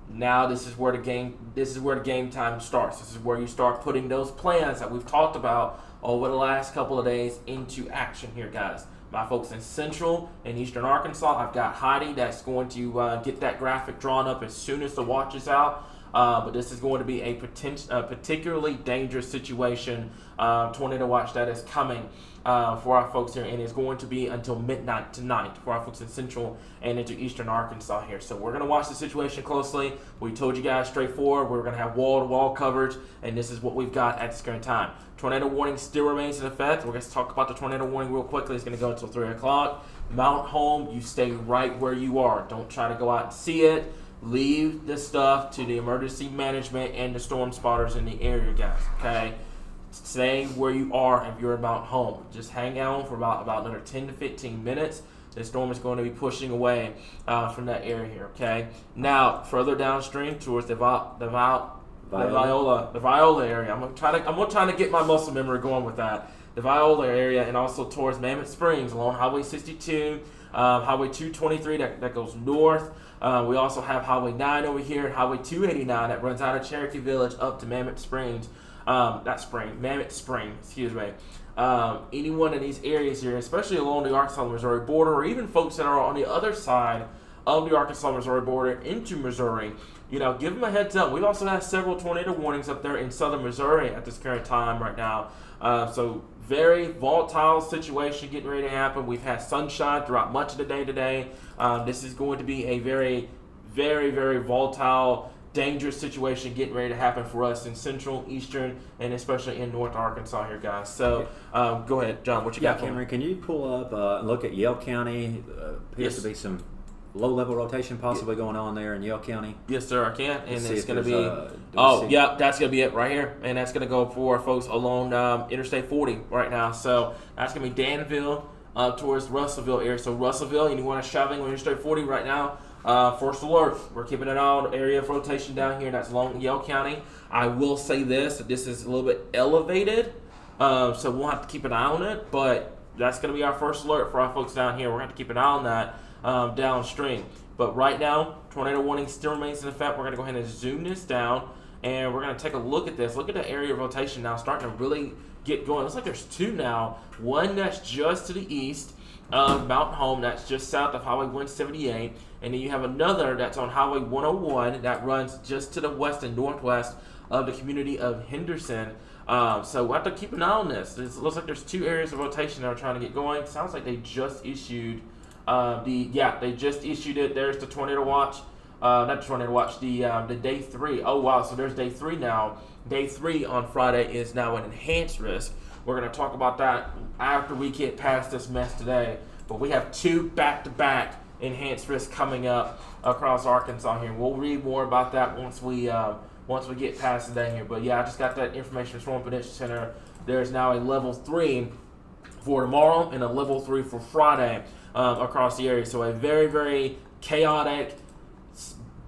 Now this is where the game time starts. This is where you start putting those plans that we've talked about over the last couple of days into action here, guys. My folks in central and eastern Arkansas, I've got Heidi that's going to get that graphic drawn up as soon as the watch is out. But this is going to be a particularly dangerous situation, tornado watch that is coming for our folks here, and it's going to be until midnight tonight for our folks in central and into eastern Arkansas here. So we're going to watch the situation closely. We told you guys straightforward we're going to have wall-to-wall coverage, and this is what we've got at this current time. Tornado warning still remains in effect. We're going to talk about the tornado warning real quickly. It's going to go until 3 o'clock. Mount home, you stay right where you are. Don't try to go out and see it. Leave the stuff to the emergency management and the storm spotters in the area, guys, okay? Stay where you are if you're about home. Just hang out for about another 10 to 15 minutes. The storm is going to be pushing away from that area here, okay? Now, further downstream towards the Viola area. I'm gonna try to get my muscle memory going with that. The Viola area, and also towards Mammoth Springs along Highway 62, Highway 223 that goes north. We also have Highway 9 over here, Highway 289 that runs out of Cherokee Village up to Mammoth Springs. Mammoth Spring, excuse me. Any one of these areas here, especially along the Arkansas-Missouri border, or even folks that are on the other side of the Arkansas-Missouri border into Missouri, give them a heads up. We've also had several tornado warnings up there in southern Missouri at this current time right now. So very volatile situation getting ready to happen. We've had sunshine throughout much of the day today. This is going to be a very, very, very volatile, dangerous situation getting ready to happen for us in central, eastern, and especially in north Arkansas here, guys. So go ahead, John, what you got? Cameron, can you pull up and look at Yell County? Appears to be some low-level rotation possibly going on there in Yell County. Yes, sir, I can. And Let's it's going to be that's going to be it right here. And that's going to go for folks along Interstate 40 right now. So that's going to be Danville towards Russellville area. So Russellville, anyone shoving on Interstate 40 right now, first alert. We're keeping an eye on area of rotation down here. That's along Yell County. I will say this is a little bit elevated, so we'll have to keep an eye on it. But that's going to be our first alert for our folks down here. We're going to have to keep an eye on that downstream. But right now, tornado warning still remains in effect. We're going to go ahead and zoom this down, and we're going to take a look at this. Look at the area of rotation now starting to really get going. It looks like there's two now. One that's just to the east of Mount Home, that's just south of Highway 178, and then you have another that's on Highway 101 that runs just to the west and northwest of the community of Henderson. So we'll have to keep an eye on this. It looks like there's two areas of rotation that are trying to get going. Sounds like they just issued they just issued it. There's the tornado watch. Not the tornado watch, the day 3. Oh wow, so there's day 3 now. Day 3 on Friday is now an enhanced risk. We're going to talk about that after we get past this mess today. But we have 2 back-to-back enhanced risks coming up across Arkansas here. We'll read more about that once we get past the day here. But yeah, I just got that information from Storm Prediction Center. There's now a level 3 for tomorrow and a level 3 for Friday across the area. So a very, very chaotic,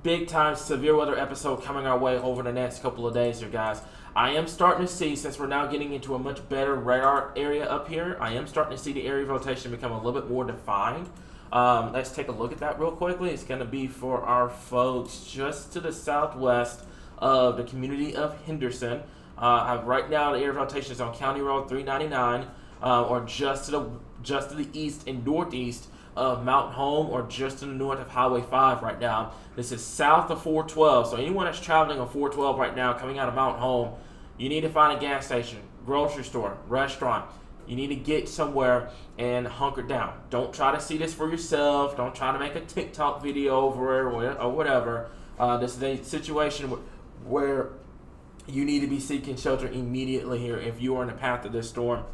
big-time severe weather episode coming our way over the next couple of days here, guys. I am starting to see, since we're now getting into a much better radar area up here, I am starting to see the area of rotation become a little bit more defined. Let's take a look at that real quickly. It's going to be for our folks just to the southwest of the community of Henderson. Right now, the area of rotation is on County Road 399, or just to the east and northeast of Mountain Home, or just to the north of Highway 5 right now. This is south of 412. So anyone that's traveling on 412 right now, coming out of Mountain Home, you need to find a gas station, grocery store, restaurant. You need to get somewhere and hunker down. Don't try to see this for yourself. Don't try to make a TikTok video over it or whatever. This is a situation where you need to be seeking shelter immediately here if you are in the path of this storm.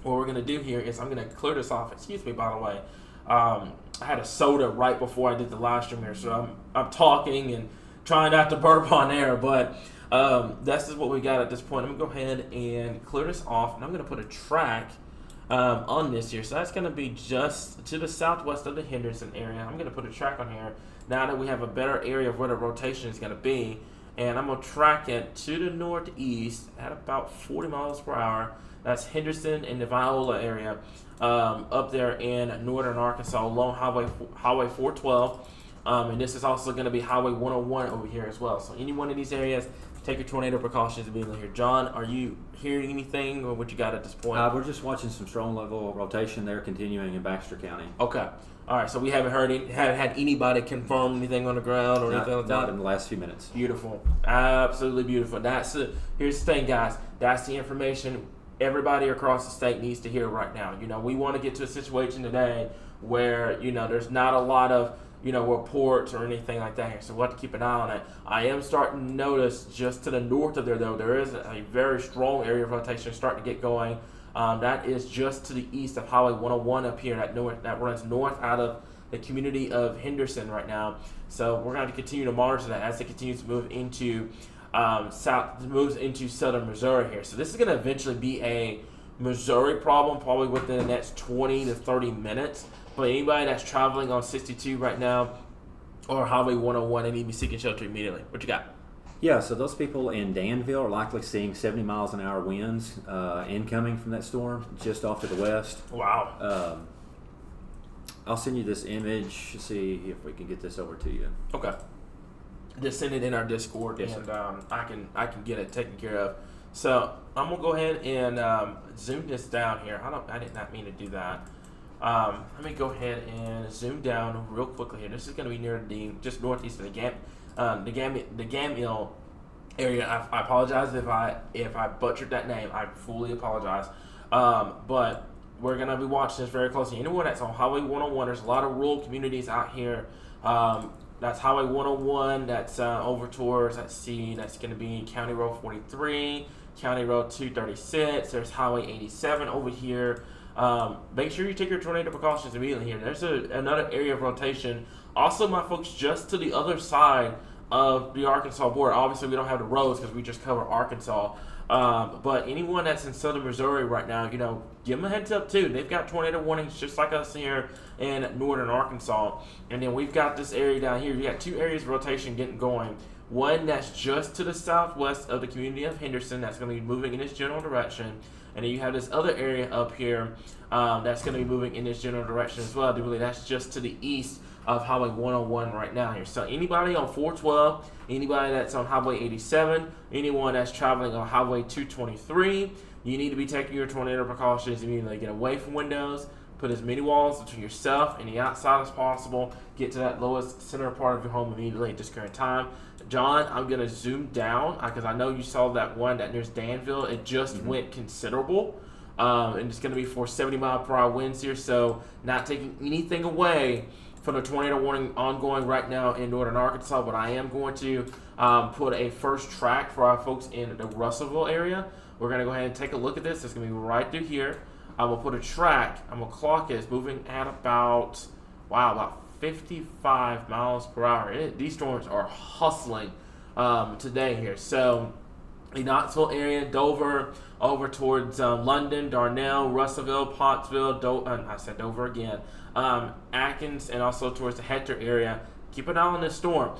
What we're going to do here is I'm going to clear this off. Excuse me, by the way. I had a soda right before I did the live stream here, so I'm talking and trying not to burp on air, but this is what we got at this point. I'm going to go ahead and clear this off, and I'm going to put a track on this here. So that's going to be just to the southwest of the Henderson area. I'm going to put a track on here now that we have a better area of where the rotation is going to be, and I'm going to track it to the northeast at about 40 miles per hour. That's Henderson and the Viola area, up there in northern Arkansas along Highway 412. And this is also going to be Highway 101 over here as well. So any one of these areas, take your tornado precautions immediately here. John, are you hearing anything or what you got at this point? We're just watching some strong level rotation there continuing in Baxter County. Okay. All right. So we haven't had anybody confirm anything on the ground or anything like that? Not in the last few minutes. Beautiful. Absolutely beautiful. Here's the thing, guys. That's the information everybody across the state needs to hear right now. We want to get to a situation today where, there's not a lot of, reports or anything like that here. So we'll have to keep an eye on it. I am starting to notice just to the north of there, though, there is a very strong area of rotation starting to get going. That is just to the east of Highway 101 up here that runs north out of the community of Henderson right now. So we're going to continue to monitor that as it continues to move into southern Missouri here. So this is going to eventually be a Missouri problem probably within the next 20 to 30 minutes. But anybody that's traveling on 62 right now or Highway 101, they need to be seeking shelter immediately. What you got? Yeah, so those people in Danville are likely seeing 70 miles an hour winds incoming from that storm just off to the west. Wow. I'll send you this image, see if we can get this over to you. Okay. Just send it in our Discord, yes, and I can get it taken care of. So I'm gonna go ahead and zoom this down here. I did not mean to do that. Let me go ahead and zoom down real quickly here. This is gonna be near just northeast of the Gammill area. I apologize if I butchered that name. I fully apologize. But we're gonna be watching this very closely. Anyone that's on Highway 101, there's a lot of rural communities out here. That's Highway 101, that's over towards, that's going to be County Road 43, County Road 236, there's Highway 87 over here. Make sure you take your tornado precautions immediately here. There's another area of rotation. Also, my folks, just to the other side of the Arkansas border. Obviously, we don't have the roads because we just cover Arkansas. But anyone that's in southern Missouri right now, give them a heads up too. They've got tornado warnings just like us here in northern Arkansas. And then we've got this area down here. You got two areas of rotation getting going. One that's just to the southwest of the community of Henderson that's going to be moving in this general direction. And then you have this other area up here that's going to be moving in this general direction as well. I do believe that's just to the east of Highway 101 right now here. So anybody on 412, anybody that's on Highway 87, anyone that's traveling on Highway 223, you need to be taking your tornado precautions immediately. Get away from windows, put as many walls between yourself and the outside as possible. Get to that lowest center part of your home immediately at this current time. John, I'm going to zoom down because I know you saw that one that near Danville. It just went considerable. And it's going to be for 70 mile per hour winds here. So not taking anything away from the tornado warning ongoing right now in northern Arkansas, but I am going to put a first track for our folks in the Russellville area. We're going to go ahead and take a look at this. It's going to be right through here. I'm going to put a track. I'm going to clock it. It's moving at about 55 miles per hour. These storms are hustling today here. So the Knoxville area, Dover, over towards London, Darnell, Russellville, Pottsville, I said Dover again, Atkins, and also towards the Hector area. Keep an eye on this storm.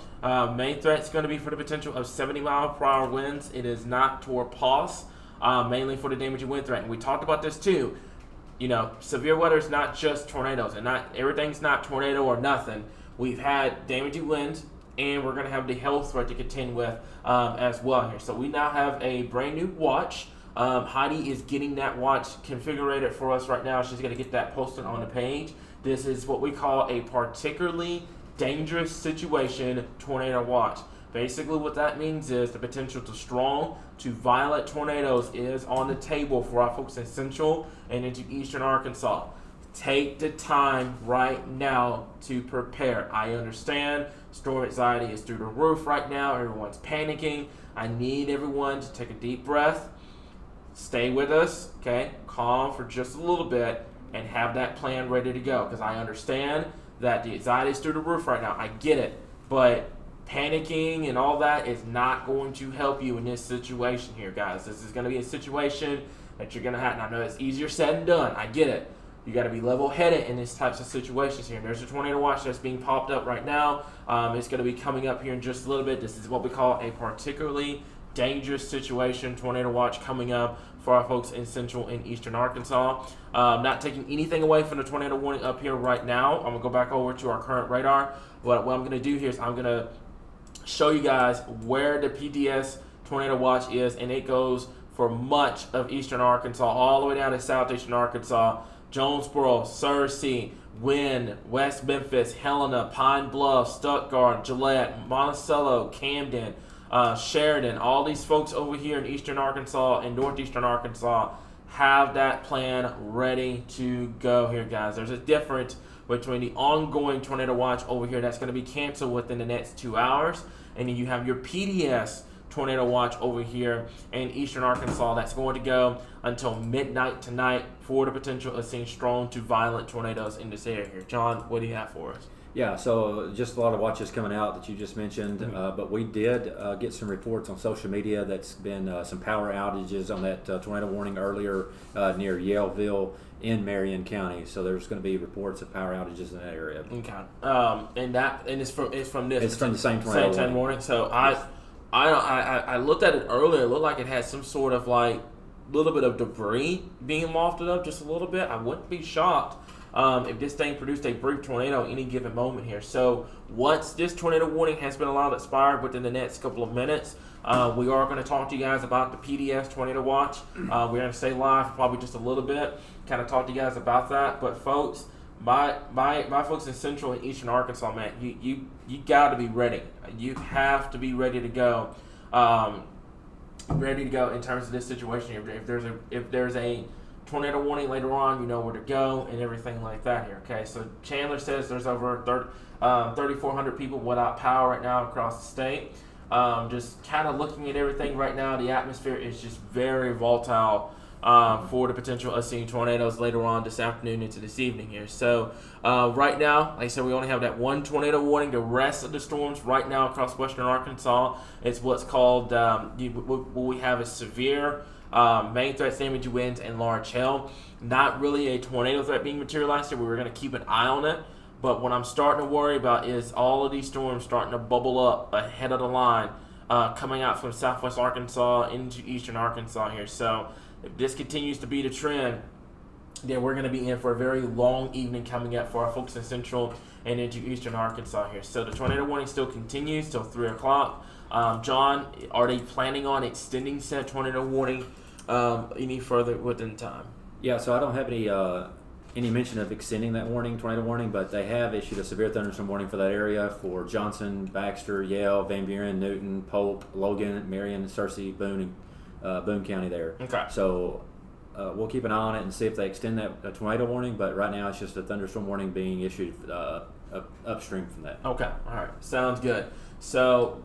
Main threat is going to be for the potential of 70 mile per hour winds. It is not toward POS, mainly for the damaging wind threat. And we talked about this too. Severe weather is not just tornadoes, and not everything's not tornado or nothing. We've had damaging winds and we're going to have the health threat to contend with as well here. So we now have a brand new watch. Heidi is getting that watch configured for us right now. She's going to get that posted on the page. This is what we call a particularly dangerous situation tornado watch. Basically what that means is the potential to strong to violent tornadoes is on the table for our folks in central and into eastern Arkansas. Take the time right now to prepare. I understand storm anxiety is through the roof right now. Everyone's panicking. I need everyone to take a deep breath. Stay with us, okay? Calm for just a little bit and have that plan ready to go, because I understand that the anxiety is through the roof right now. I get it. But panicking and all that is not going to help you in this situation here, guys. This is going to be a situation that you're going to have. And I know it's easier said than done. I get it. You got to be level-headed in these types of situations here. There's a tornado watch that's being popped up right now. It's going to be coming up here in just a little bit. This is what we call a particularly dangerous situation tornado watch coming up for our folks in central and eastern Arkansas. Not taking anything away from the tornado warning up here right now. I'm going to go back over to our current radar. What I'm going to do here is I'm going to show you guys where the PDS tornado watch is, and it goes for much of eastern Arkansas, all the way down to southeastern Arkansas. Jonesboro, Searcy, Wynne, West Memphis, Helena, Pine Bluff, Stuttgart, Gillette, Monticello, Camden, Sheridan. All these folks over here in eastern Arkansas and northeastern Arkansas have that plan ready to go here, guys. There's a difference between the ongoing tornado watch over here that's going to be canceled within the next 2 hours, and then you have your PDS tornado watch over here in eastern Arkansas that's going to go until midnight tonight for the potential of seeing strong to violent tornadoes in this area here. John, what do you have for us? Yeah, so just a lot of watches coming out that you just mentioned, but we did get some reports on social media that's been some power outages on that tornado warning earlier near Yaleville in Marion County. So there's going to be reports of power outages in that area. Okay, and it's from this. It's from the same tornado warning. So I looked at it earlier. It looked like it had some sort of like little bit of debris being lofted up, just a little bit. I wouldn't be shocked if this thing produced a brief tornado any given moment here. So once this tornado warning has been allowed to expire within the next couple of minutes, we are going to talk to you guys about the PDS tornado watch. We're going to stay live for probably just a little bit, kind of talk to you guys about that. But folks, my folks in central and eastern Arkansas, man, you got to be ready. You have to be ready to go. Ready to go in terms of this situation. If there's a tornado warning later on, you know where to go and everything like that here. Okay, so Chandler says there's over 3,400 people without power right now across the state. Just kind of looking at everything right now, the atmosphere is just very volatile for the potential of seeing tornadoes later on this afternoon into this evening here. So right now, like I said, we only have that one tornado warning. The rest of the storms right now across western Arkansas, it's what's called, what we have is severe main threats, damage winds, and large hail. Not really a tornado threat being materialized here. We were going to keep an eye on it. But what I'm starting to worry about is all of these storms starting to bubble up ahead of the line coming out from southwest Arkansas into eastern Arkansas here. So if this continues to be the trend, then we're going to be in for a very long evening coming up for our folks in central and into eastern Arkansas here. So the tornado warning still continues till 3 o'clock. John, are they planning on extending said tornado warning any further within time? Yeah, so I don't have any mention of extending that tornado warning, but they have issued a severe thunderstorm warning for that area for Johnson, Baxter, Yale, Van Buren, Newton, Polk, Logan, Marion, Searcy, Boone County there. Okay. So we'll keep an eye on it and see if they extend that tornado warning, but right now it's just a thunderstorm warning being issued upstream from that. Okay, all right, sounds good. So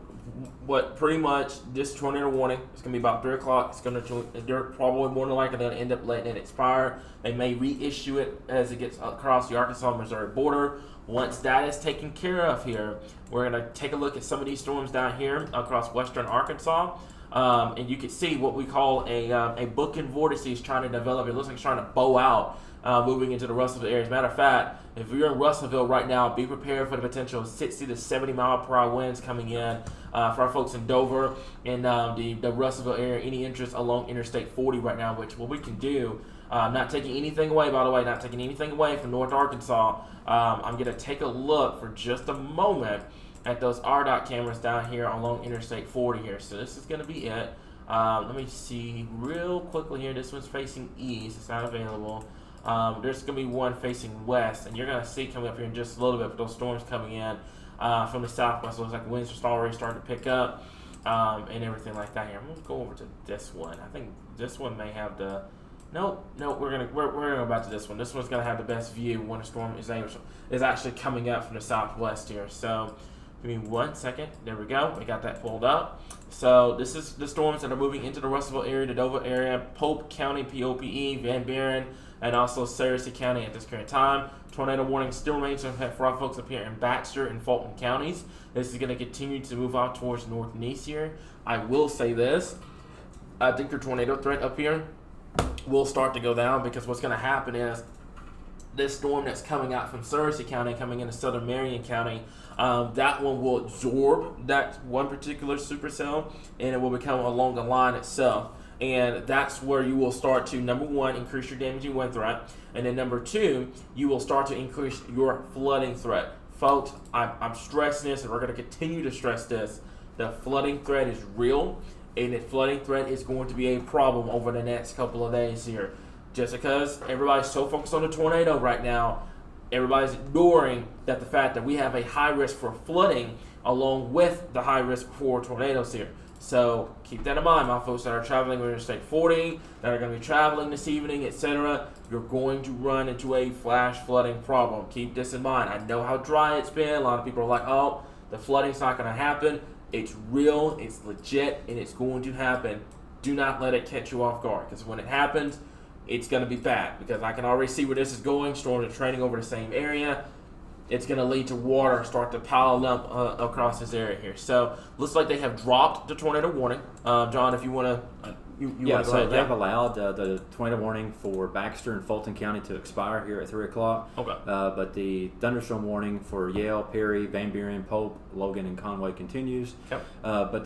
what pretty much this tornado warning is going to be about 3 o'clock. It's going to, they're probably more than likely going to end up letting it expire. They may reissue it as it gets across the Arkansas-Missouri border. Once that is taken care of here, we're going to take a look at some of these storms down here across western Arkansas. And you can see what we call a booking vortices trying to develop. It looks like it's trying to bow out moving into the Russellville area. As a matter of fact, if you're in Russellville right now, be prepared for the potential of 60 to 70 mile per hour winds coming in for our folks in Dover and the Russellville area. Any interest along Interstate 40 right now, which what we can do, not taking anything away, by the way, not taking anything away from North Arkansas. I'm going to take a look for just a moment at those RDOT cameras down here along Interstate 40 here. So this is going to be it. Let me see real quickly here. This one's facing east. It's not available. There's going to be one facing west, and you're going to see coming up here in just a little bit with those storms coming in from the southwest. Looks like winds are already starting to pick up and everything like that here. I'm going to go over to this one. I think this one may have the... Nope. We're gonna go back to this one. This one's gonna have the best view when a storm is actually coming up from the southwest here. So give me 1 second. There we go. We got that pulled up. So this is the storms that are moving into the Russellville area, the Dover area, Pope County, POPE, Van Buren, and also Searcy County at this current time. Tornado warning still remains for our folks up here in Baxter and Fulton counties. This is going to continue to move out towards North Nice here. I will say this. I think the tornado threat up here will start to go down, because what's going to happen is this storm that's coming out from Searcy County, coming into southern Marion County, that one will absorb that one particular supercell, and it will become along the line itself. And that's where you will start to, number one, increase your damaging wind threat, and then number two, you will start to increase your flooding threat. Folks, I'm stressing this, and we're going to continue to stress this. The flooding threat is real, and the flooding threat is going to be a problem over the next couple of days here. Just because everybody's so focused on the tornado right now, everybody's ignoring that the fact that we have a high risk for flooding along with the high risk for tornadoes here. So keep that in mind, my folks that are traveling on Interstate 40, that are going to be traveling this evening, etc. You're going to run into a flash flooding problem. Keep this in mind. I know how dry it's been. A lot of people are like, oh, the flooding's not going to happen. It's real, it's legit, and it's going to happen. Do not let it catch you off guard, because when it happens, it's going to be bad, because I can already see where this is going. Storms are training over the same area. It's going to lead to water start to pile up across this area here. So looks like they have dropped the tornado warning. John, if you want to, so they've allowed the tornado warning for Baxter and Fulton County to expire here at 3 o'clock. Okay. But the thunderstorm warning for Yale, Perry, Van Buren, Pope, Logan, and Conway continues. Yep. But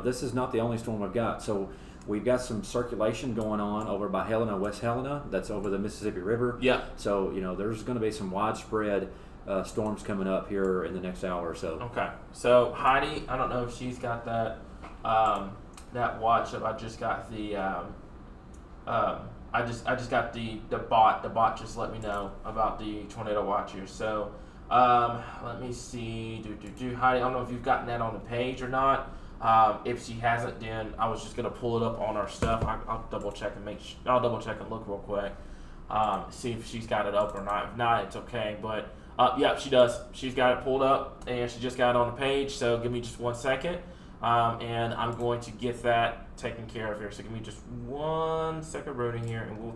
this is not the only storm we've got. So we've got some circulation going on over by Helena, West Helena. That's over the Mississippi River. Yeah. So there's going to be some widespread storms coming up here in the next hour or so. Okay. So Heidi, I don't know if she's got that that watch up. I just got the I just got the bot. The bot just let me know about the tornado watch here. So let me see. Heidi, I don't know if you've gotten that on the page or not. If she hasn't, then I was just gonna pull it up on our stuff. I'll double check and I'll double check and look real quick. See if she's got it up or not. If not, it's okay. But yeah, she does. She's got it pulled up, and she just got it on the page. So give me just 1 second, and I'm going to get that taken care of here. So give me just 1 second, Brody, here, and we'll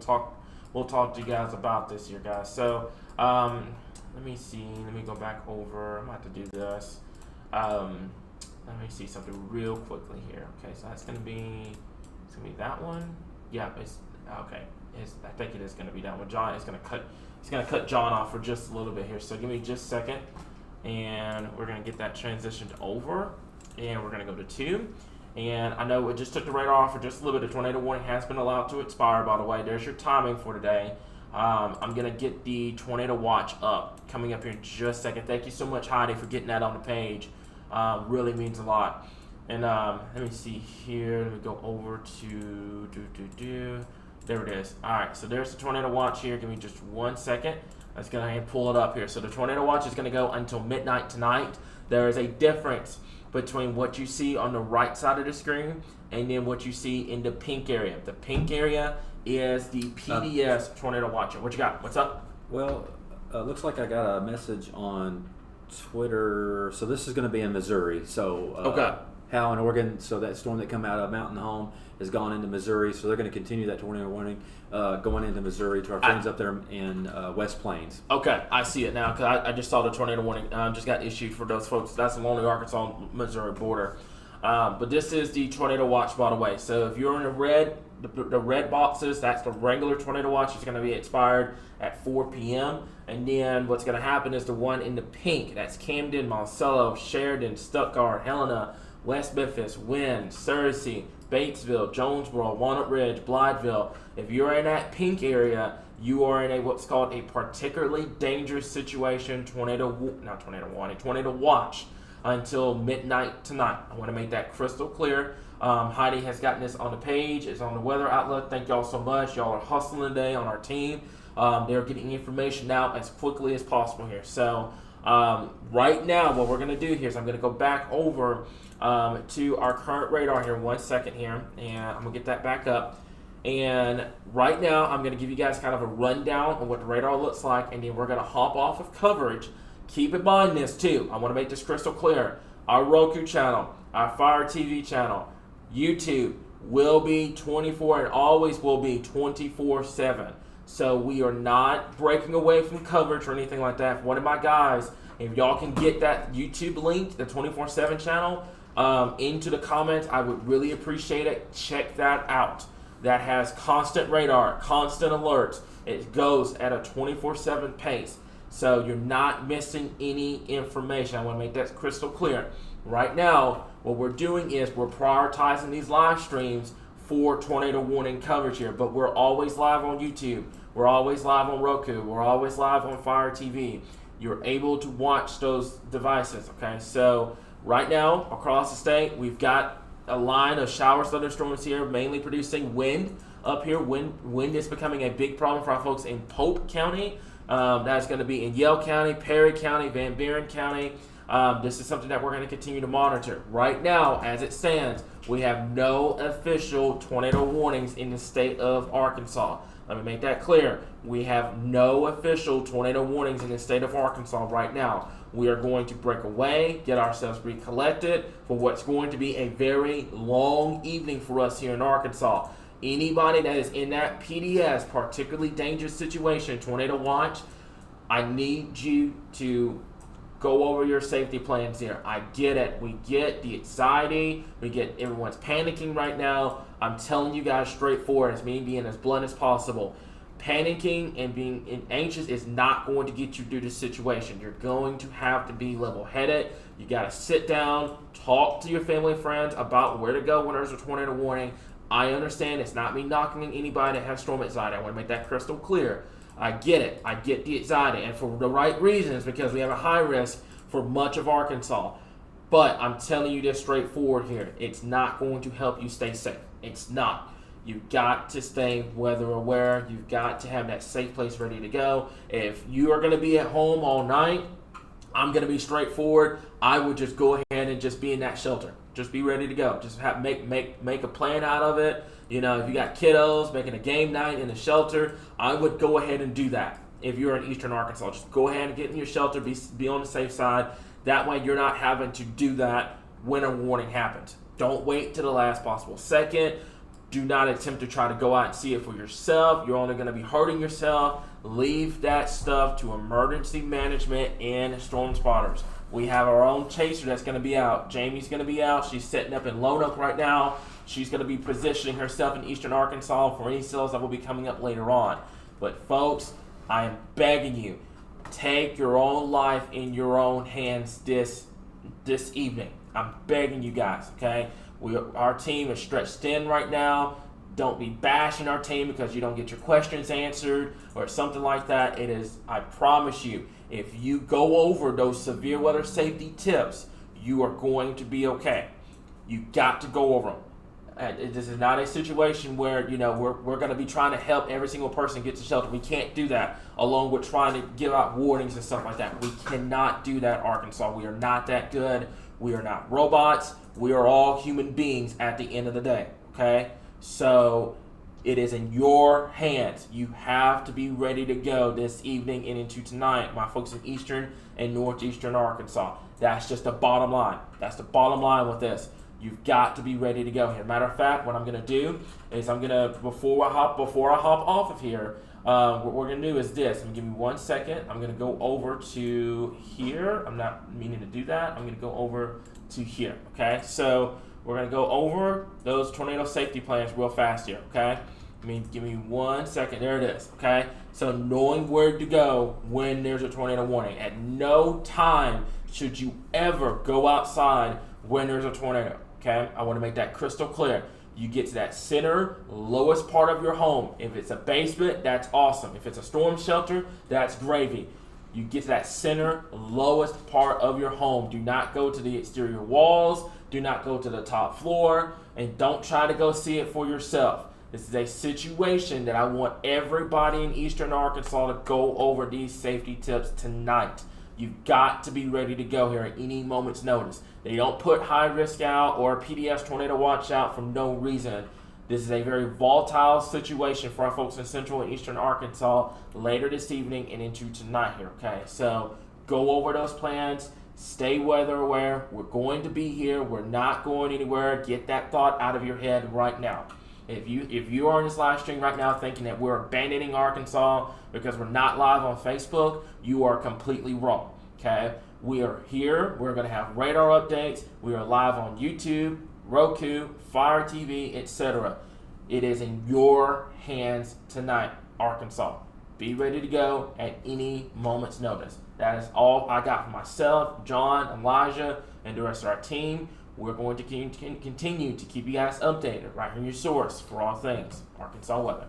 talk to you guys about this here, guys. So let me see. Let me go back over. I'm about to do this. Let me see something real quickly here. Okay, so it's gonna be that one. Yeah, it's okay. I think it is gonna be that one. John is gonna cut John off for just a little bit here. So give me just a second, and we're gonna get that transitioned over, and we're gonna go to 2. And I know it just took the radar off for just a little bit. The tornado warning has been allowed to expire, by the way. There's your timing for today. I'm gonna get the tornado watch up coming up here in just a second. Thank you so much, Heidi, for getting that on the page. Really means a lot. And let me see here. Let me go over to there it is. All right, so there's the tornado watch here. Give me just 1 second. Let's go ahead and pull it up here. So the tornado watch is going to go until midnight tonight. There is a difference between what you see on the right side of the screen and then what you see in the pink area. The pink area is the PDS tornado watcher. What you got? What's up? Well, looks like I got a message on Twitter. So this is going to be in Missouri. So okay. Hal and Oregon. So that storm that come out of Mountain Home has gone into Missouri. So they're going to continue that tornado warning going into Missouri to our friends up there in West Plains. Okay, I see it now because I just saw the tornado warning just got issued for those folks. That's along the Arkansas-Missouri border. But this is the tornado watch, by the way. So if you're in the red boxes, that's the regular tornado watch. It's going to be expired at 4 p.m. And then what's going to happen is the one in the pink. That's Camden, Monticello, Sheridan, Stuttgart, Helena, West Memphis, Wynn, Searcy, Batesville, Jonesboro, Walnut Ridge, Blytheville. If you're in that pink area, you are in what's called a particularly dangerous situation, tornado watch. until midnight tonight. I want to make that crystal clear. Heidi has gotten this on the page. It's on the weather outlet. Thank y'all so much. Y'all are hustling today on our team. They're getting information out as quickly as possible here. So right now, what we're going to do here is I'm going to go back over to our current radar here. 1 second here, and I'm going to get that back up. And right now, I'm going to give you guys kind of a rundown on what the radar looks like, and then we're going to hop off of coverage. Keep in mind this too. I want to make this crystal clear. Our Roku channel, our Fire TV channel, YouTube will be 24 and always will be 24/7. So we are not breaking away from coverage or anything like that. One of my guys, if y'all can get that YouTube link, the 24/7 channel, into the comments, I would really appreciate it. Check that out. That has constant radar, constant alerts. It goes at a 24/7 pace. So you're not missing any information. I want to make that crystal clear. Right now, what we're doing is we're prioritizing these live streams for tornado warning coverage here, but we're always live on YouTube. We're always live on Roku. We're always live on Fire TV. You're able to watch those devices, okay? So right now, across the state, we've got a line of showers, thunderstorms here, mainly producing wind up here. Wind is becoming a big problem for our folks in Pope County. That's going to be in Yale County, Perry County, Van Buren County. This is something that we're going to continue to monitor. Right now, as it stands, we have no official tornado warnings in the state of Arkansas. Let me make that clear. We have no official tornado warnings in the state of Arkansas right now. We are going to break away, get ourselves recollected for what's going to be a very long evening for us here in Arkansas. Anybody that is in that PDS, particularly dangerous situation, tornado watch, I need you to go over your safety plans here. I get it. We get the anxiety. We get everyone's panicking right now. I'm telling you guys straightforward, as me being as blunt as possible. Panicking and being anxious is not going to get you through this situation. You're going to have to be level-headed. You got to sit down, talk to your family and friends about where to go when there's a tornado warning. I understand it's not me knocking on anybody that has storm anxiety. I want to make that crystal clear. I get it. I get the anxiety, and for the right reasons, because we have a high risk for much of Arkansas. But I'm telling you this straightforward here. It's not going to help you stay safe. It's not. You've got to stay weather aware. You've got to have that safe place ready to go. If you are going to be at home all night, I'm going to be straightforward. I would just go ahead and just be in that shelter. Just be ready to go. Just make a plan out of it. You know, if you got kiddos making a game night in the shelter, I would go ahead and do that. If you're in Eastern Arkansas, just go ahead and get in your shelter. Be on the safe side. That way, you're not having to do that when a warning happens. Don't wait to the last possible second. Do not attempt to try to go out and see it for yourself. You're only going to be hurting yourself. Leave that stuff to emergency management and storm spotters. We have our own chaser that's going to be out. Jamie's going to be out. She's setting up in Lone Oak right now. She's going to be positioning herself in Eastern Arkansas for any sales that will be coming up later on. But folks, I am begging you, take your own life in your own hands this evening. I'm begging you guys, okay? Our team is stretched thin right now. Don't be bashing our team because you don't get your questions answered or something like that. It is, I promise you, if you go over those severe weather safety tips, you are going to be okay. You got to go over them. And this is not a situation where, you know, we're going to be trying to help every single person get to shelter. We can't do that, along with trying to give out warnings and stuff like that. We cannot do that, Arkansas. We are not that good. We are not robots. We are all human beings at the end of the day, okay? So it is in your hands. You have to be ready to go this evening and into tonight, my folks in Eastern and Northeastern Arkansas. That's just the bottom line. That's the bottom line with this. You've got to be ready to go here. Matter of fact, what I'm going to do is I'm going to, before I hop off of here, what we're going to do is this. Give me 1 second. I'm going to go over to here. I'm not meaning to do that. I'm going to go over to here, okay? So we're going to go over those tornado safety plans real fast here, okay? Give me 1 second. There it is, okay? So knowing where to go when there's a tornado warning. At no time should you ever go outside when there's a tornado, okay? I want to make that crystal clear. You get to that center, lowest part of your home. If it's a basement, that's awesome. If it's a storm shelter, that's gravy. You get to that center, lowest part of your home. Do not go to the exterior walls. Do not go to the top floor. And don't try to go see it for yourself. This is a situation that I want everybody in Eastern Arkansas to go over these safety tips tonight. You've got to be ready to go here at any moment's notice. They don't put high risk out or PDS tornado watch out for no reason. This is a very volatile situation for our folks in Central and Eastern Arkansas later this evening and into tonight here, okay? So go over those plans. Stay weather aware. We're going to be here. We're not going anywhere. Get that thought out of your head right now. If you are in this live stream right now thinking that we're abandoning Arkansas because we're not live on Facebook, you are completely wrong, okay? We are here. We're going to have radar updates. We are live on YouTube, Roku, Fire TV, etc. It is in your hands tonight, Arkansas. Be ready to go at any moment's notice. That is all I got for myself, John, Elijah, and the rest of our team. We're going to continue to keep you guys updated right here in your source for all things Arkansas weather.